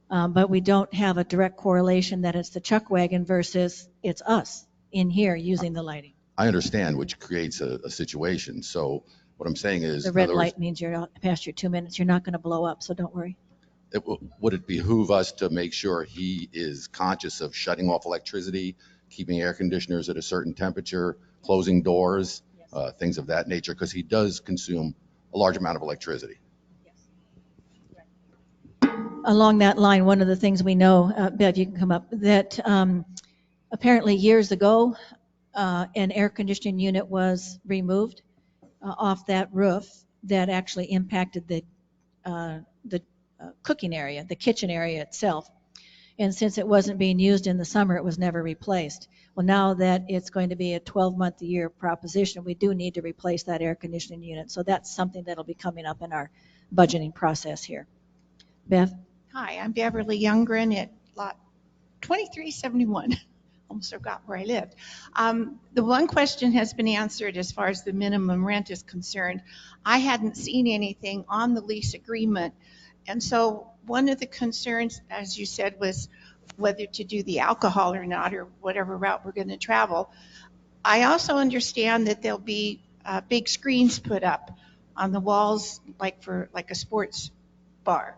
[SPEAKER 2] But we don't have a direct correlation that it's the chuck wagon versus it's us in here using the lighting.
[SPEAKER 12] I understand, which creates a situation. So what I'm saying is,
[SPEAKER 2] The
[SPEAKER 12] in
[SPEAKER 2] red
[SPEAKER 12] other words,
[SPEAKER 2] light means you're past your 2 minutes. You're not going to blow up, so don't worry.
[SPEAKER 12] would it behoove us to make sure he is conscious of shutting off electricity, keeping air conditioners at a certain temperature, closing doors, things of that nature? Because he does consume a large amount of electricity.
[SPEAKER 2] Along that line, one of the things we know, Bev, you can come up, that apparently years ago, an air conditioning unit was removed off that roof that actually impacted the cooking area, the kitchen area itself. And since it wasn't being used in the summer, it was never replaced. Well, now that it's going to be a 12-month-a-year proposition, we do need to replace that air conditioning unit. So that's something that'll be coming up in our budgeting process here. Bev?
[SPEAKER 13] Hi, I'm Beverly Youngren at lot 2371. Almost forgot where I lived. The one question has been answered as far as the minimum rent is concerned. I hadn't seen anything on the lease agreement. And so one of the concerns, as you said, was whether to do the alcohol or not, or whatever route we're going to travel. I also understand that there'll be big screens put up on the walls, like a sports bar.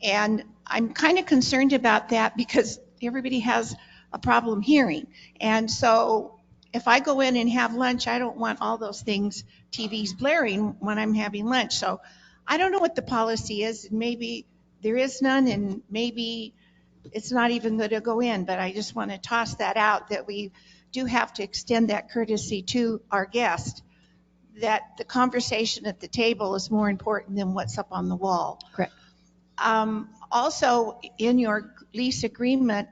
[SPEAKER 13] And I'm kind of concerned about that because everybody has a problem hearing. And so if I go in and have lunch, I don't want all those things, TVs blaring when I'm having lunch. So I don't know what the policy is. Maybe there is none, and maybe it's not even going to go in. But I just want to toss that out, that we do have to extend that courtesy to our guest, that the conversation at the table is more important than what's up on the wall.
[SPEAKER 2] Correct.
[SPEAKER 13] Also, in your lease agreement,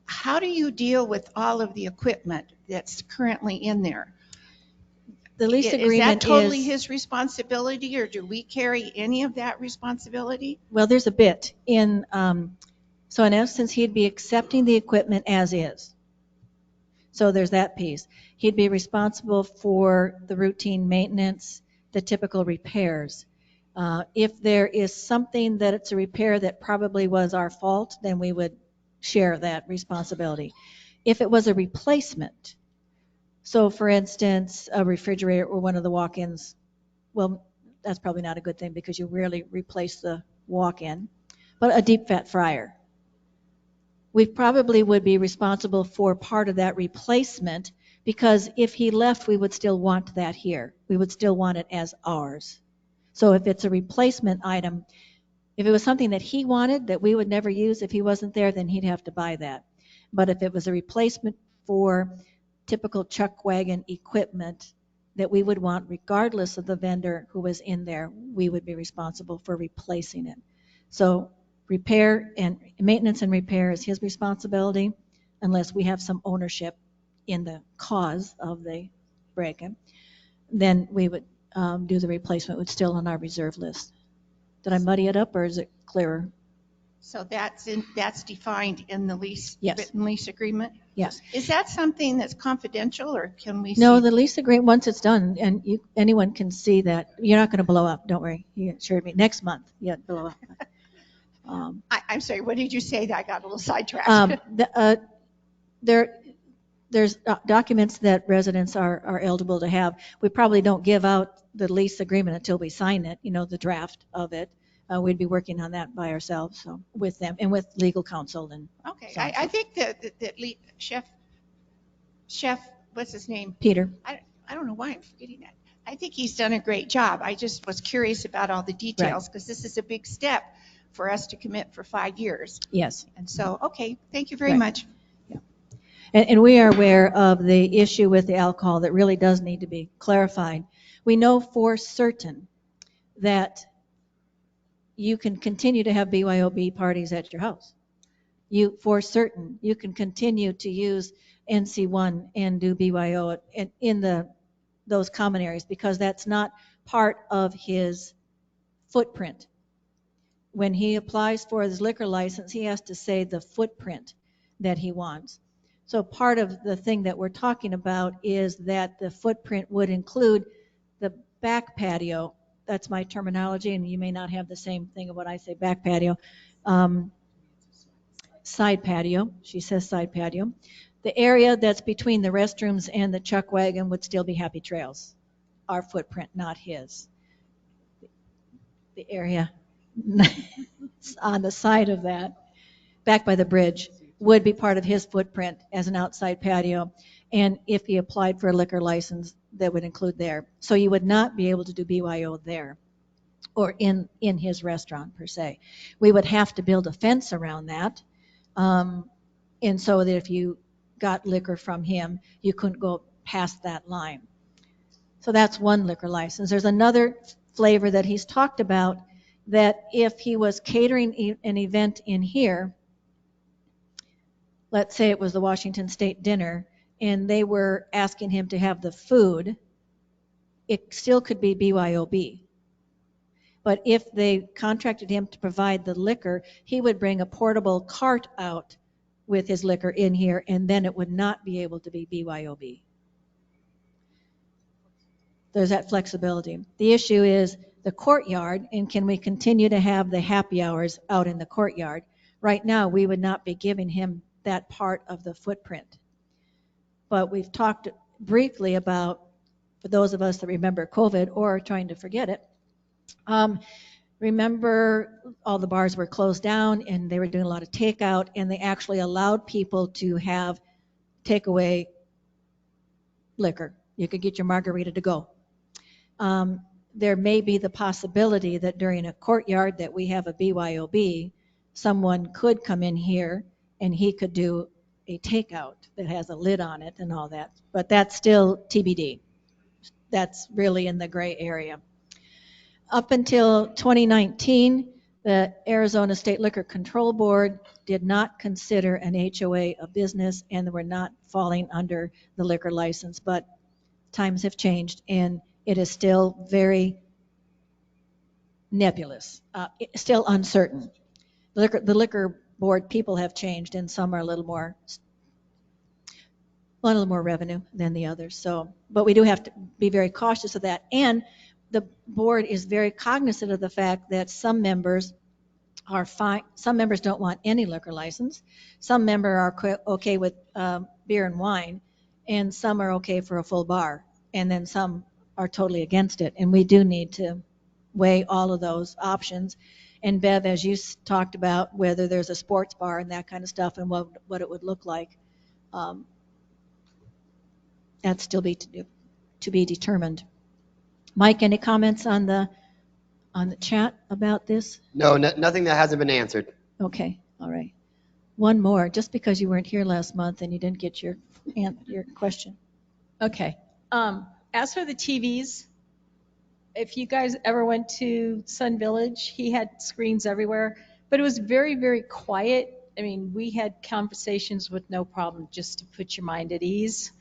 [SPEAKER 13] how do you deal with all of the equipment that's currently in there?
[SPEAKER 2] The lease agreement
[SPEAKER 13] is that totally his responsibility, or do we carry any of that responsibility?
[SPEAKER 2] Well, there's a bit in, so in essence, he'd be accepting the equipment as is. So there's that piece. He'd be responsible for the routine maintenance, the typical repairs. If there is something that it's a repair that probably was our fault, then we would share that responsibility. If it was a replacement, so for instance, a refrigerator or one of the walk-ins, well, that's probably not a good thing because you rarely replace the walk-in, but a deep fat fryer. We probably would be responsible for part of that replacement, because if he left, we would still want that here. We would still want it as ours. So if it's a replacement item, if it was something that he wanted that we would never use, if he wasn't there, then he'd have to buy that. But if it was a replacement for typical chuck wagon equipment that we would want regardless of the vendor who was in there, we would be responsible for replacing it. So repair and maintenance and repair is his responsibility unless we have some ownership in the cause of the break-in. Then we would do the replacement, it's still on our reserve list. Did I muddy it up, or is it clearer?
[SPEAKER 13] So that's defined in the lease,
[SPEAKER 2] Yes.
[SPEAKER 13] written lease agreement?
[SPEAKER 2] Yes.
[SPEAKER 13] Is that something that's confidential, or can we
[SPEAKER 2] No,
[SPEAKER 13] see?
[SPEAKER 2] the lease agreement, once it's done, and anyone can see that, you're not going to blow up, don't worry. You assured me. Next month, yeah, blow up.
[SPEAKER 13] I'm sorry, what did you say? I got a little sidetracked.
[SPEAKER 2] There's documents that residents are eligible to have. We probably don't give out the lease agreement until we sign it, the draft of it. We'd be working on that by ourselves, so with them and with legal counsel. And
[SPEAKER 13] Okay,
[SPEAKER 2] so
[SPEAKER 13] I think that Chef, what's his name?
[SPEAKER 2] Peter.
[SPEAKER 13] I don't know why I'm forgetting that. I think he's done a great job. I just was curious about all the details because this is a big step for us to commit for 5 years.
[SPEAKER 2] Yes.
[SPEAKER 13] And so, okay, thank you very much.
[SPEAKER 2] Yeah.
[SPEAKER 6] And we are aware of the issue with the alcohol that really does need to be clarified. We know for certain that you can continue to have BYOB parties at your house. For certain, you can continue to use NC1 and do BYO in those common areas, because that's not part of his footprint. When he applies for his liquor license, he has to say the footprint that he wants. So part of the thing that we're talking about is that the footprint would include the back patio. That's my terminology, and you may not have the same thing of what I say, back patio. Side patio, she says side patio. The area that's between the restrooms and the chuck wagon would still be Happy Trails, our footprint, not his. The area on the side of that, back by the bridge, would be part of his footprint as an outside patio. And if he applied for a liquor license, that would include there. So you would not be able to do BYO there or in his restaurant per se. We would have to build a fence around that. And so that if you got liquor from him, you couldn't go past that line. So that's one liquor license. There's another flavor that he's talked about, that if he was catering an event in here, let's say it was the Washington State dinner, and they were asking him to have the food, it still could be BYOB. But if they contracted him to provide the liquor, he would bring a portable cart out with his liquor in here, and then it would not be able to be BYOB. There's that flexibility. The issue is the courtyard, and can we continue to have the happy hours out in the courtyard? Right now, we would not be giving him that part of the footprint. But we've talked briefly about, for those of us that remember COVID or are trying to forget it, remember all the bars were closed down and they were doing a lot of takeout, and they actually allowed people to have takeaway liquor. You could get your margarita to go. There may be the possibility that during a courtyard that we have a BYOB, someone could come in here and he could do a takeout that has a lid on it and all that. But that's still TBD. That's really in the gray area. Up until 2019, the Arizona State Liquor Control Board did not consider an HOA a business, and they were not falling under the liquor license. But times have changed, and it is still very nebulous, still uncertain. The liquor board people have changed, and some are a little more revenue than the others. So, but we do have to be very cautious of that. And the board is very cognizant of the fact that some members are fine. Some members don't want any liquor license. Some members are okay with beer and wine, and some are okay for a full bar. And then some are totally against it. And we do need to weigh all of those options. And Bev, as you talked about, whether there's a sports bar and that kind of stuff and what it would look like, that's still to be determined. Mike, any comments on the chat about this?
[SPEAKER 8] No, nothing that hasn't been answered.
[SPEAKER 6] Okay, all right. One more, just because you weren't here last month and you didn't get your question.
[SPEAKER 2] Okay. As for the TVs, if you guys ever went to Sun Village, he had screens everywhere, but it was very, very quiet. I mean, we had conversations with no problem, just to put your mind at ease.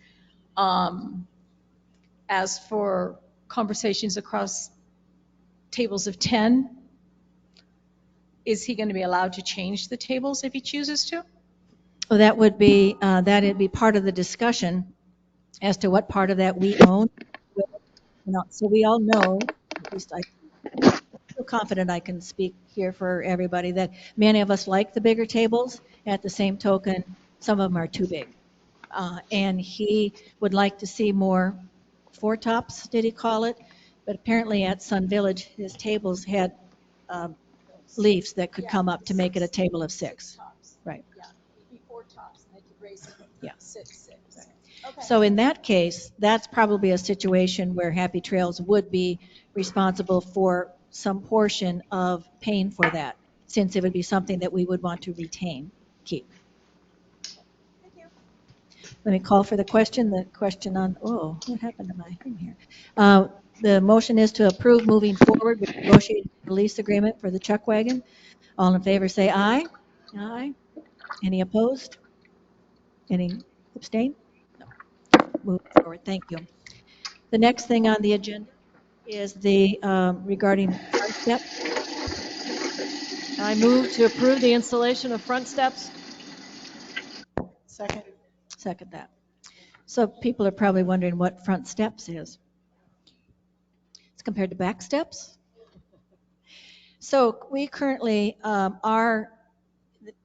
[SPEAKER 2] As for conversations across tables of 10, is he going to be allowed to change the tables if he chooses to?
[SPEAKER 6] Well, that'd be part of the discussion as to what part of that we own. So we all know, at least I feel confident I can speak here for everybody, that many of us like the bigger tables. At the same token, some of them are too big. And he would like to see more four tops, did he call it? But apparently at Sun Village, his tables had leaves that could come up to make it a table of six. Right.
[SPEAKER 2] Yeah, it'd be four tops, and they could raise it
[SPEAKER 6] Yeah.
[SPEAKER 2] six. Okay.
[SPEAKER 6] So in that case, that's probably a situation where Happy Trails would be responsible for some portion of paying for that, since it would be something that we would want to keep.
[SPEAKER 2] Thank you.
[SPEAKER 6] Let me call for the question. The question on, oh, what happened to my thing here? The motion is to approve moving forward with negotiating the lease agreement for the chuck wagon. All in favor say aye. Aye. Any opposed? Any abstain? No. Move forward. Thank you. The next thing on the agenda is the regarding front step.
[SPEAKER 1] I move to approve the installation of front steps.
[SPEAKER 3] Second.
[SPEAKER 6] Second that. So people are probably wondering what front steps is. It's compared to back steps. So we currently, our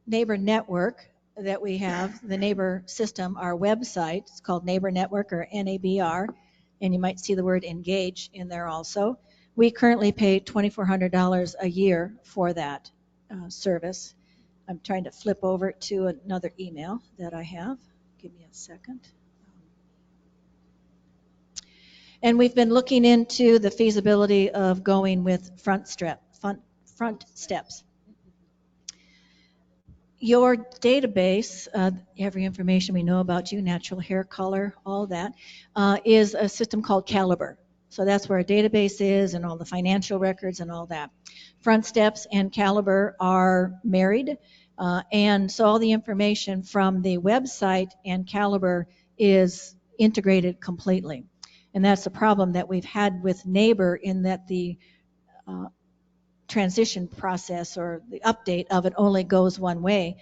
[SPEAKER 6] neighbor network that we have, the neighbor system, our website, it's called Neighbor Network or NABR, and you might see the word engage in there also. We currently pay $2,400 a year for that service. I'm trying to flip over to another email that I have. Give me a second. And we've been looking into the feasibility of going with front steps. Your database, every information we know about you, natural hair color, all that, is a system called Caliber. So that's where our database is and all the financial records and all that. Front Steps and Caliber are married, and so all the information from the website and Caliber is integrated completely. And that's the problem that we've had with Neighbor, in that the transition process or the update of it only goes one way.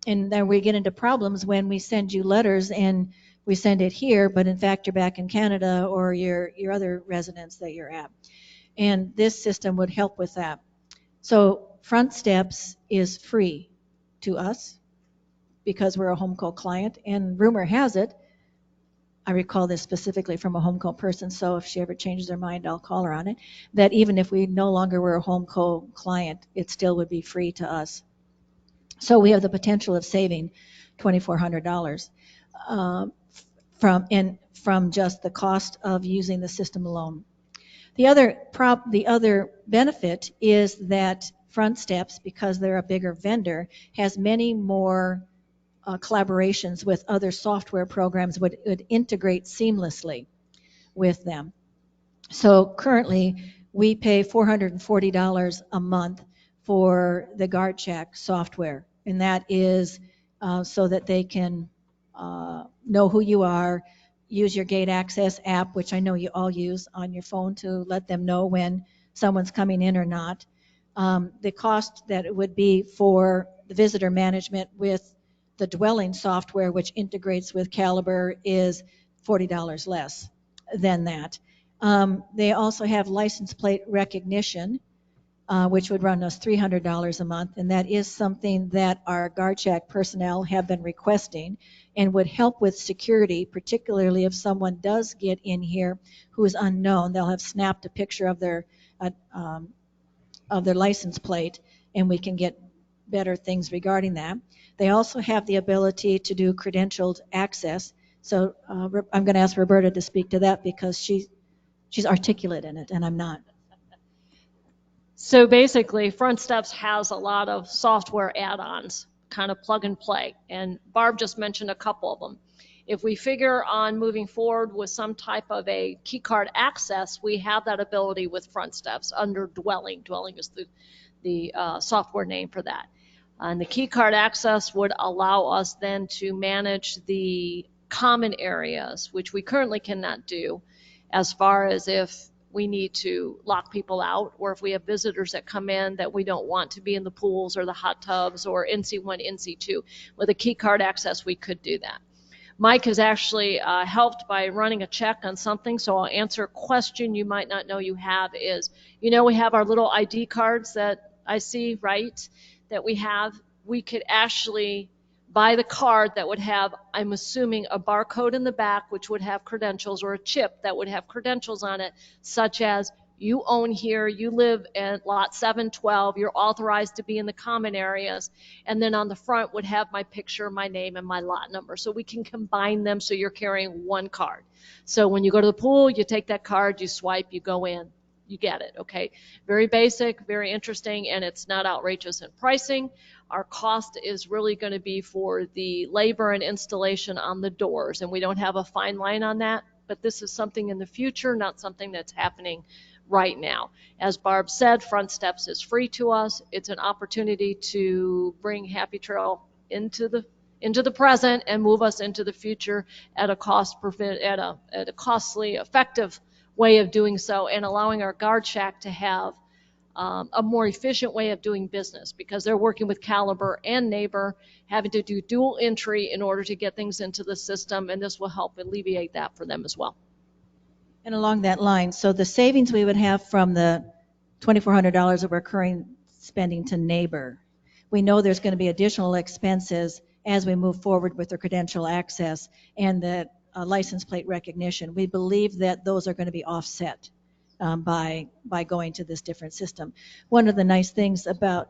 [SPEAKER 6] And then we get into problems when we send you letters and we send it here, but in fact you're back in Canada or your other residence that you're at. And this system would help with that. So Front Steps is free to us because we're a HomeCo client, and rumor has it, I recall this specifically from a HomeCo person, so if she ever changes her mind, I'll call her on it, that even if we no longer were a HomeCo client, it still would be free to us. So we have the potential of saving $2,400 from just the cost of using the system alone. The other benefit is that Front Steps, because they're a bigger vendor, has many more collaborations with other software programs would integrate seamlessly with them. So currently we pay $440 a month for the guard check software, and that is so that they can know who you are, use your gate access app, which I know you all use on your phone to let them know when someone's coming in or not. The cost that it would be for the visitor management with the dwelling software, which integrates with Caliber, is $40 less than that. They also have license plate recognition, which would run us $300 a month, and that is something that our guard check personnel have been requesting and would help with security, particularly if someone does get in here who is unknown. They'll have snapped a picture of their license plate, and we can get better things regarding that. They also have the ability to do credentialed access. So I'm going to ask Roberta to speak to that because she's articulate in it, and I'm not.
[SPEAKER 14] So basically, Front Steps has a lot of software add-ons, kind of plug and play. And Barb just mentioned a couple of them. If we figure on moving forward with some type of a key card access, we have that ability with Front Steps under Dwelling. Dwelling is the software name for that. And the key card access would allow us then to manage the common areas, which we currently cannot do, as far as if we need to lock people out, or if we have visitors that come in that we don't want to be in the pools or the hot tubs or NC1, NC2. With a key card access, we could do that. Mike has actually helped by running a check on something, so I'll answer a question you might not know you have is, we have our little ID cards that I see, right, that we have. We could actually buy the card that would have, I'm assuming, a barcode in the back, which would have credentials, or a chip that would have credentials on it, such as you own here, you live at lot 712, you're authorized to be in the common areas, and then on the front would have my picture, my name, and my lot number. So we can combine them so you're carrying one card. So when you go to the pool, you take that card, you swipe, you go in. you get it, okay? Very basic, very interesting, and it's not outrageous in pricing. Our cost is really going to be for the labor and installation on the doors, and we don't have a fine line on that, but this is something in the future, not something that's happening right now. As Barb said, Front Steps is free to us. It's an opportunity to bring Happy Trail into the present and move us into the future at a costly, effective way of doing so, and allowing our guard shack to have a more efficient way of doing business, because they're working with Caliber and Neighbor, having to do dual entry in order to get things into the system, and this will help alleviate that for them as well.
[SPEAKER 6] And along that line, so the savings we would have from the $2,400 of recurring spending to Neighbor, we know there's going to be additional expenses as we move forward with the credential access and the license plate recognition. We believe that those are going to be offset by going to this different system. One of the nice things about,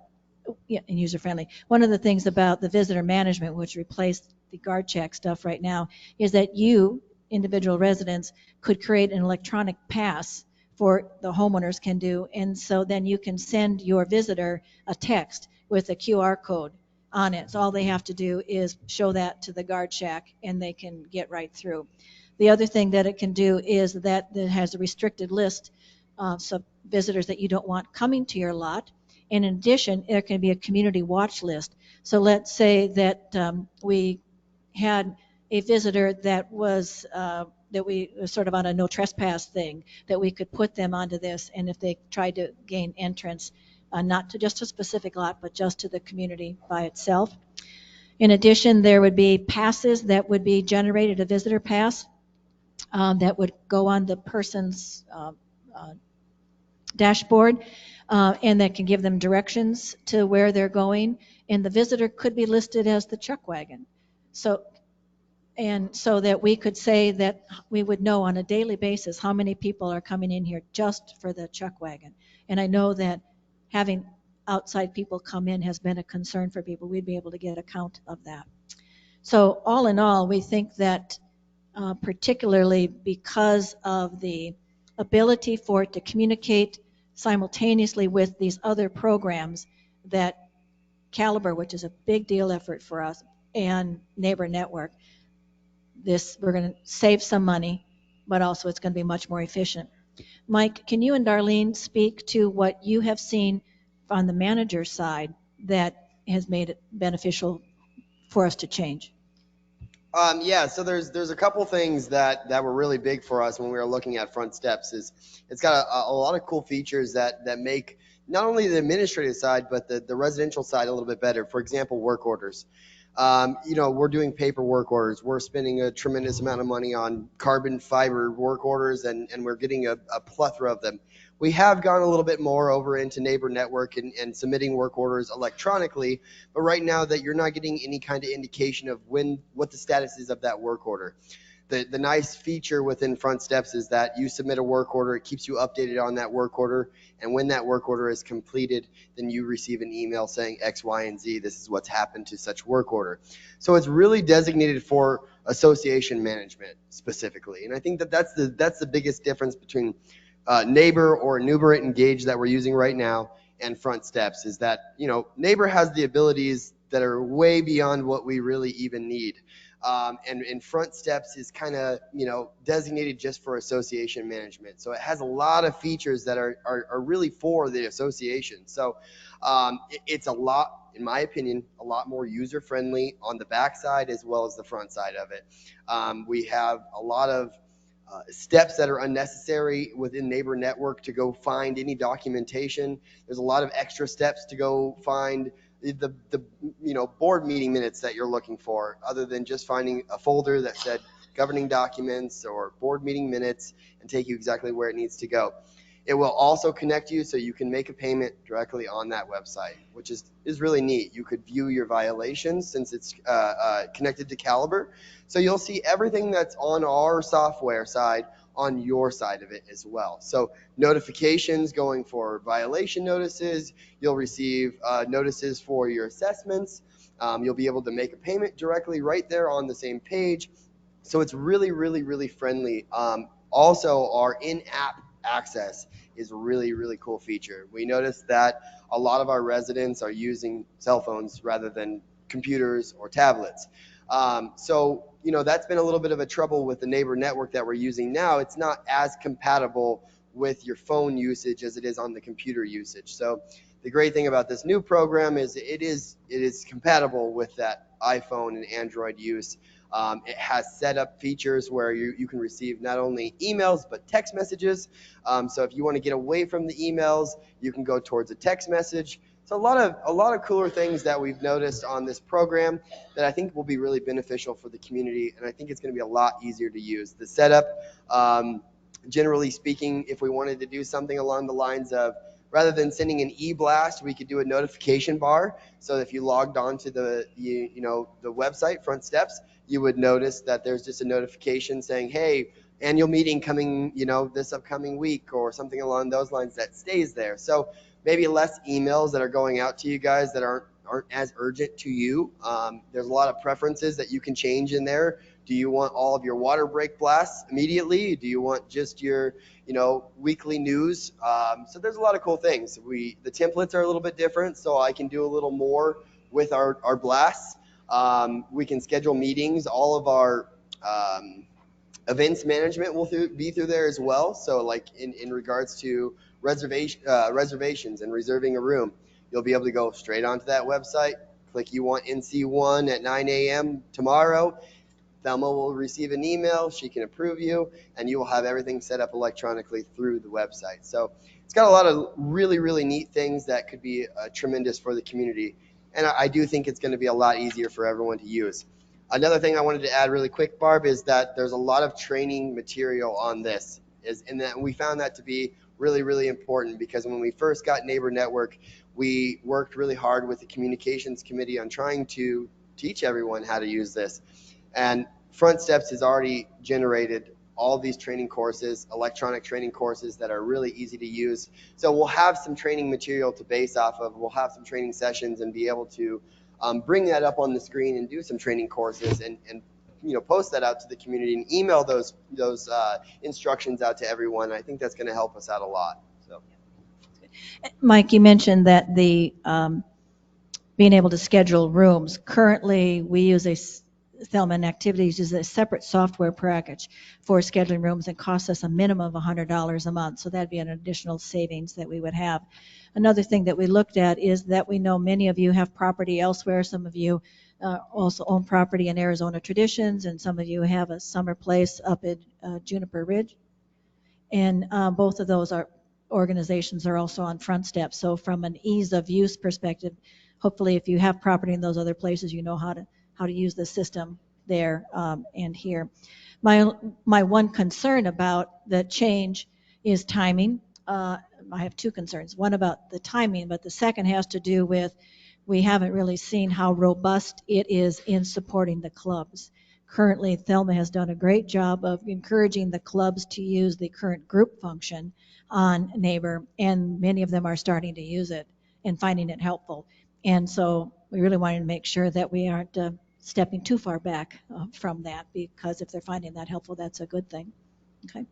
[SPEAKER 6] and user-friendly, one of the things about the visitor management, which replaced the guard check stuff right now, is that you, individual residents, could create an electronic pass for the homeowners can do, and so then you can send your visitor a text with a QR code on it. So all they have to do is show that to the guard shack and they can get right through. The other thing that it can do is that it has a restricted list of visitors that you don't want coming to your lot. And in addition, there can be a community watch list. So let's say that we had a visitor that was that we sort of on a no trespass thing, that we could put them onto this, and if they tried to gain entrance, not to just a specific lot, but just to the community by itself. In addition, there would be passes that would be generated, a visitor pass that would go on the person's dashboard, and that can give them directions to where they're going, and the visitor could be listed as the chuck wagon. So that we could say that we would know on a daily basis how many people are coming in here just for the chuck wagon. And I know that having outside people come in has been a concern for people. We'd be able to get a count of that. So all in all, we think that particularly because of the ability for it to communicate simultaneously with these other programs, that Caliber, which is a big deal effort for us, and Neighbor Network, we're going to save some money, but also it's going to be much more efficient. Mike, can you and Darlene speak to what you have seen on the manager side that has made it beneficial for us to change?
[SPEAKER 8] Yeah, so there's a couple things that were really big for us when we were looking at Front Steps. Is it's got a lot of cool features that make not only the administrative side but the residential side a little bit better. For example, work orders. We're doing paper work orders. We're spending a tremendous amount of money on carbon fiber work orders, and we're getting a plethora of them. We have gone a little bit more over into Neighbor Network and submitting work orders electronically, but right now that you're not getting any kind of indication of what the status is of that work order. The nice feature within Front Steps is that you submit a work order, it keeps you updated on that work order, and when that work order is completed, then you receive an email saying X, Y, and Z, this is what's happened to such work order. So it's really designated for association management specifically, and I think that's the biggest difference between Neighbor or Nuberate Engage that we're using right now and Front Steps, is that Neighbor has the abilities that are way beyond what we really even need. And Front Steps is kind of, designated just for association management. So it has a lot of features that are really for the association. So it's a lot, in my opinion, a lot more user-friendly on the back side as well as the front side of it. We have a lot of steps that are unnecessary within Neighbor Network to go find any documentation. There's a lot of extra steps to go find the board meeting minutes that you're looking for, other than just finding a folder that said governing documents or board meeting minutes and take you exactly where it needs to go. It will also connect you so you can make a payment directly on that website, which is really neat. You could view your violations since it's connected to Caliber. So you'll see everything that's on our software side on your side of it as well. So notifications going for violation notices, you'll receive notices for your assessments. You'll be able to make a payment directly right there on the same page. So it's really, really, really friendly. Also, our in-app access is a really, really cool feature. We noticed that a lot of our residents are using cell phones rather than computers or tablets. So, that's been a little bit of a trouble with the neighbor network that we're using now. It's not as compatible with your phone usage as it is on the computer usage. So the great thing about this new program is it is compatible with that iPhone and Android use. It has setup features where you can receive not only emails but text messages. So if you want to get away from the emails, you can go towards a text message. So a lot of cooler things that we've noticed on this program that I think will be really beneficial for the community, and I think it's going to be a lot easier to use. The setup, generally speaking, if we wanted to do something along the lines of, rather than sending an e-blast, we could do a notification bar. So if you logged on to the website, Front Steps, you would notice that there's just a notification saying, hey, annual meeting coming, this upcoming week, or something along those lines that stays there. So maybe less emails that are going out to you guys that aren't as urgent to you. There's a lot of preferences that you can change in there. Do you want all of your water break blasts immediately? Do you want just your, weekly news? So there's a lot of cool things. The templates are a little bit different, so I can do a little more with our blasts. We can schedule meetings. All of our events management will be through there as well. So like in regards to reservations and reserving a room, you'll be able to go straight onto that website, click you want NC1 at 9 a.m. tomorrow. Thelma will receive an email, she can approve you, and you will have everything set up electronically through the website. So it's got a lot of really, really neat things that could be tremendous for the community. And I do think it's going to be a lot easier for everyone to use. Another thing I wanted to add really quick, Barb, is that there's a lot of training material on this. And that we found that to be really, really important, because when we first got Neighbor Network, we worked really hard with the communications committee on trying to teach everyone how to use this. And Front Steps has already generated all these training courses, electronic training courses that are really easy to use. So we'll have some training material to base off of. We'll have some training sessions and be able to bring that up on the screen and do some training courses and post that out to the community and email those instructions out to everyone. I think that's going to help us out a lot. So,
[SPEAKER 6] Mike, you mentioned that the being able to schedule rooms. Currently, we use Thelma Activities uses a separate software package for scheduling rooms and costs us a minimum of $100 a month. So that'd be an additional savings that we would have. Another thing that we looked at is that we know many of you have property elsewhere. Some of you also own property in Arizona Traditions, and some of you have a summer place up at Juniper Ridge. And both of those organizations are also on Front Steps. So from an ease of use perspective, hopefully if you have property in those other places, you know how to use the system there and here. My one concern about the change is timing. I have two concerns. One about the timing, but the second has to do with we haven't really seen how robust it is in supporting the clubs. Currently, Thelma has done a great job of encouraging the clubs to use the current group function on Neighbor, and many of them are starting to use it and finding it helpful. And so we really wanted to make sure that we aren't stepping too far back from that, because if they're finding that helpful, that's a good thing. Okay.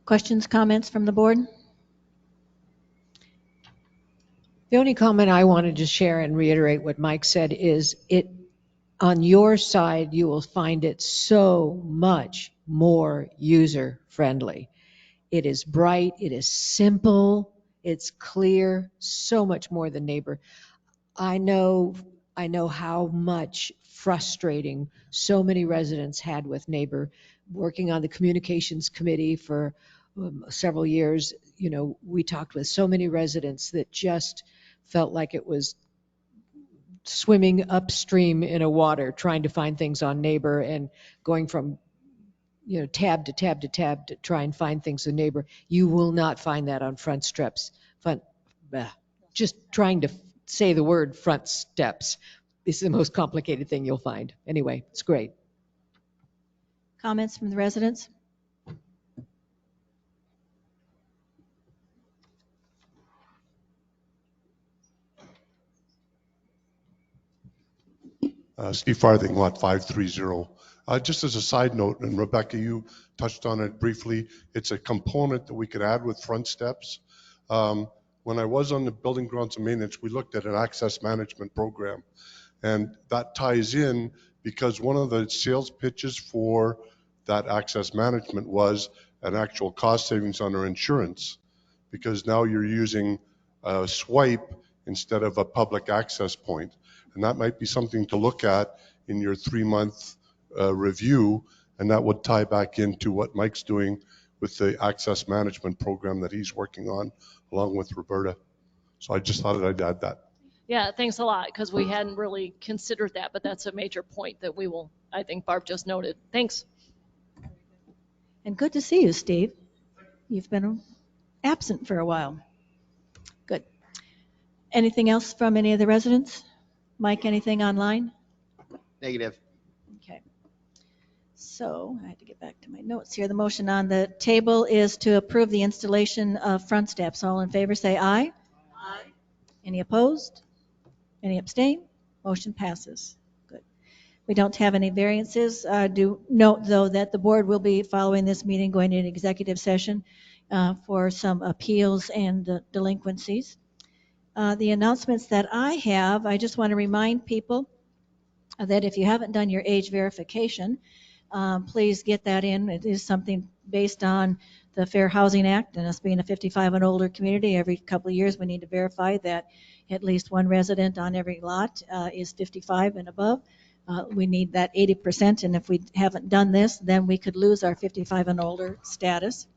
[SPEAKER 6] Questions, comments from the board?
[SPEAKER 11] The only comment I wanted to share and reiterate what Mike said is on your side, you will find it so much more user friendly. It is bright, it is simple, it's clear, so much more than Neighbor. I know how much frustrating so many residents had with Neighbor. Working on the communications committee for several years, we talked with so many residents that just felt like it was swimming upstream in a water, trying to find things on Neighbor and going from tab to tab to tab to try and find things in Neighbor. You will not find that on Front Steps. Just trying to say the word Front Steps is the most complicated thing you'll find. Anyway, it's great.
[SPEAKER 6] Comments from the residents?
[SPEAKER 15] Steve Farthing, lot 530. Just as a side note, and Rebecca, you touched on it briefly, it's a component that we could add with front steps. When I was on the building grounds and maintenance, we looked at an access management program, and that ties in because one of the sales pitches for that access management was an actual cost savings on our insurance, because now you're using a swipe instead of a public access point. And that might be something to look at in your 3-month review, and that would tie back into what Mike's doing with the access management program that he's working on along with Roberta. So I just thought I'd add that.
[SPEAKER 14] Yeah, thanks a lot, because we hadn't really considered that, but that's a major point that we will, I think Barb just noted. Thanks.
[SPEAKER 2] And good to see you, Steve. You've been absent for a while. Good. Anything else from any of the residents? Mike, anything online?
[SPEAKER 8] Negative.
[SPEAKER 2] Okay. So I had to get back to my notes here. The motion on the table is to approve the installation of front steps. All in favor say aye. Aye. Any opposed? Any abstain? Motion passes. Good. We don't have any variances. Do note, though, that the board will be following this meeting going into executive session for some appeals and delinquencies. The announcements that I have, I just want to remind people that if you haven't done your age verification, please get that in. It is something based on the Fair Housing Act, and us being a 55 and older community, every couple of years we need to verify that at least one resident on every lot is 55 and above. We need that 80%, and if we haven't done this, then we could lose our 55 and older status.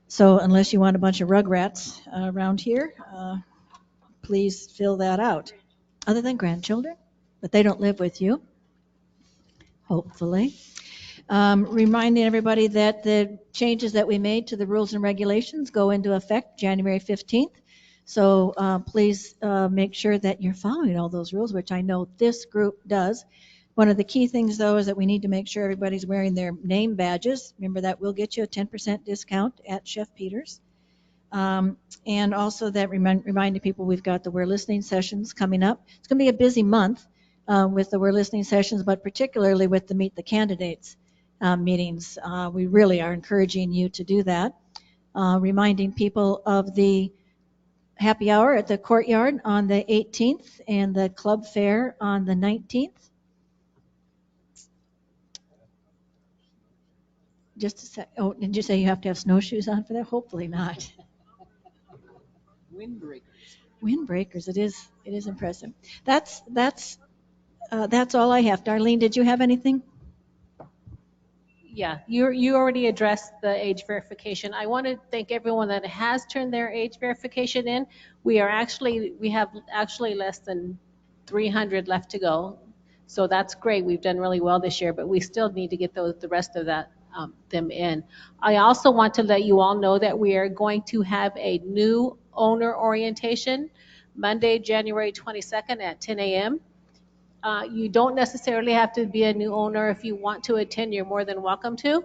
[SPEAKER 2] So unless you want a bunch of rugrats around here, please fill that out. Other than grandchildren, but they don't live with you, hopefully. Reminding everybody that the changes that we made to the rules and regulations go into effect January 15th. So please make sure that you're following all those rules, which I know this group does. One of the key things, though, is that we need to make sure everybody's wearing their name badges. Remember, that will get you a 10% discount at Chef Peter's. And also that reminding people we've got the We're Listening sessions coming up. It's going to be a busy month with the We're Listening sessions, but particularly with the Meet the Candidates meetings. We really are encouraging you to do that. Reminding people of the happy hour at the courtyard on the 18th and the club fair on the 19th. Just a sec. Oh, did you say you have to have snowshoes on for that? Hopefully not. Windbreakers. It is impressive. That's all I have. Darlene, did you have anything?
[SPEAKER 1] Yeah, you already addressed the age verification. I want to thank everyone that has turned their age verification in. We have actually less than 300 left to go. So that's great. We've done really well this year, but we still need to get the rest of them in. I also want to let you all know that we are going to have a new owner orientation Monday, January 22nd at 10 a.m. You don't necessarily have to be a new owner. If you want to attend, you're more than welcome to.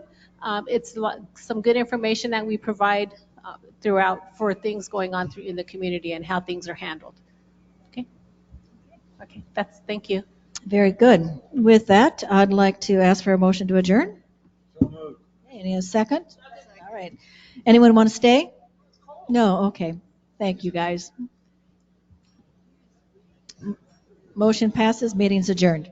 [SPEAKER 1] It's some good information that we provide throughout for things going on in the community and how things are handled. Okay. Thank you.
[SPEAKER 2] Very good. With that, I'd like to ask for a motion to adjourn.
[SPEAKER 10] So moved.
[SPEAKER 2] Any a second? All right. Anyone want to stay? No. Okay. Thank you, guys. Motion passes. Meeting's adjourned.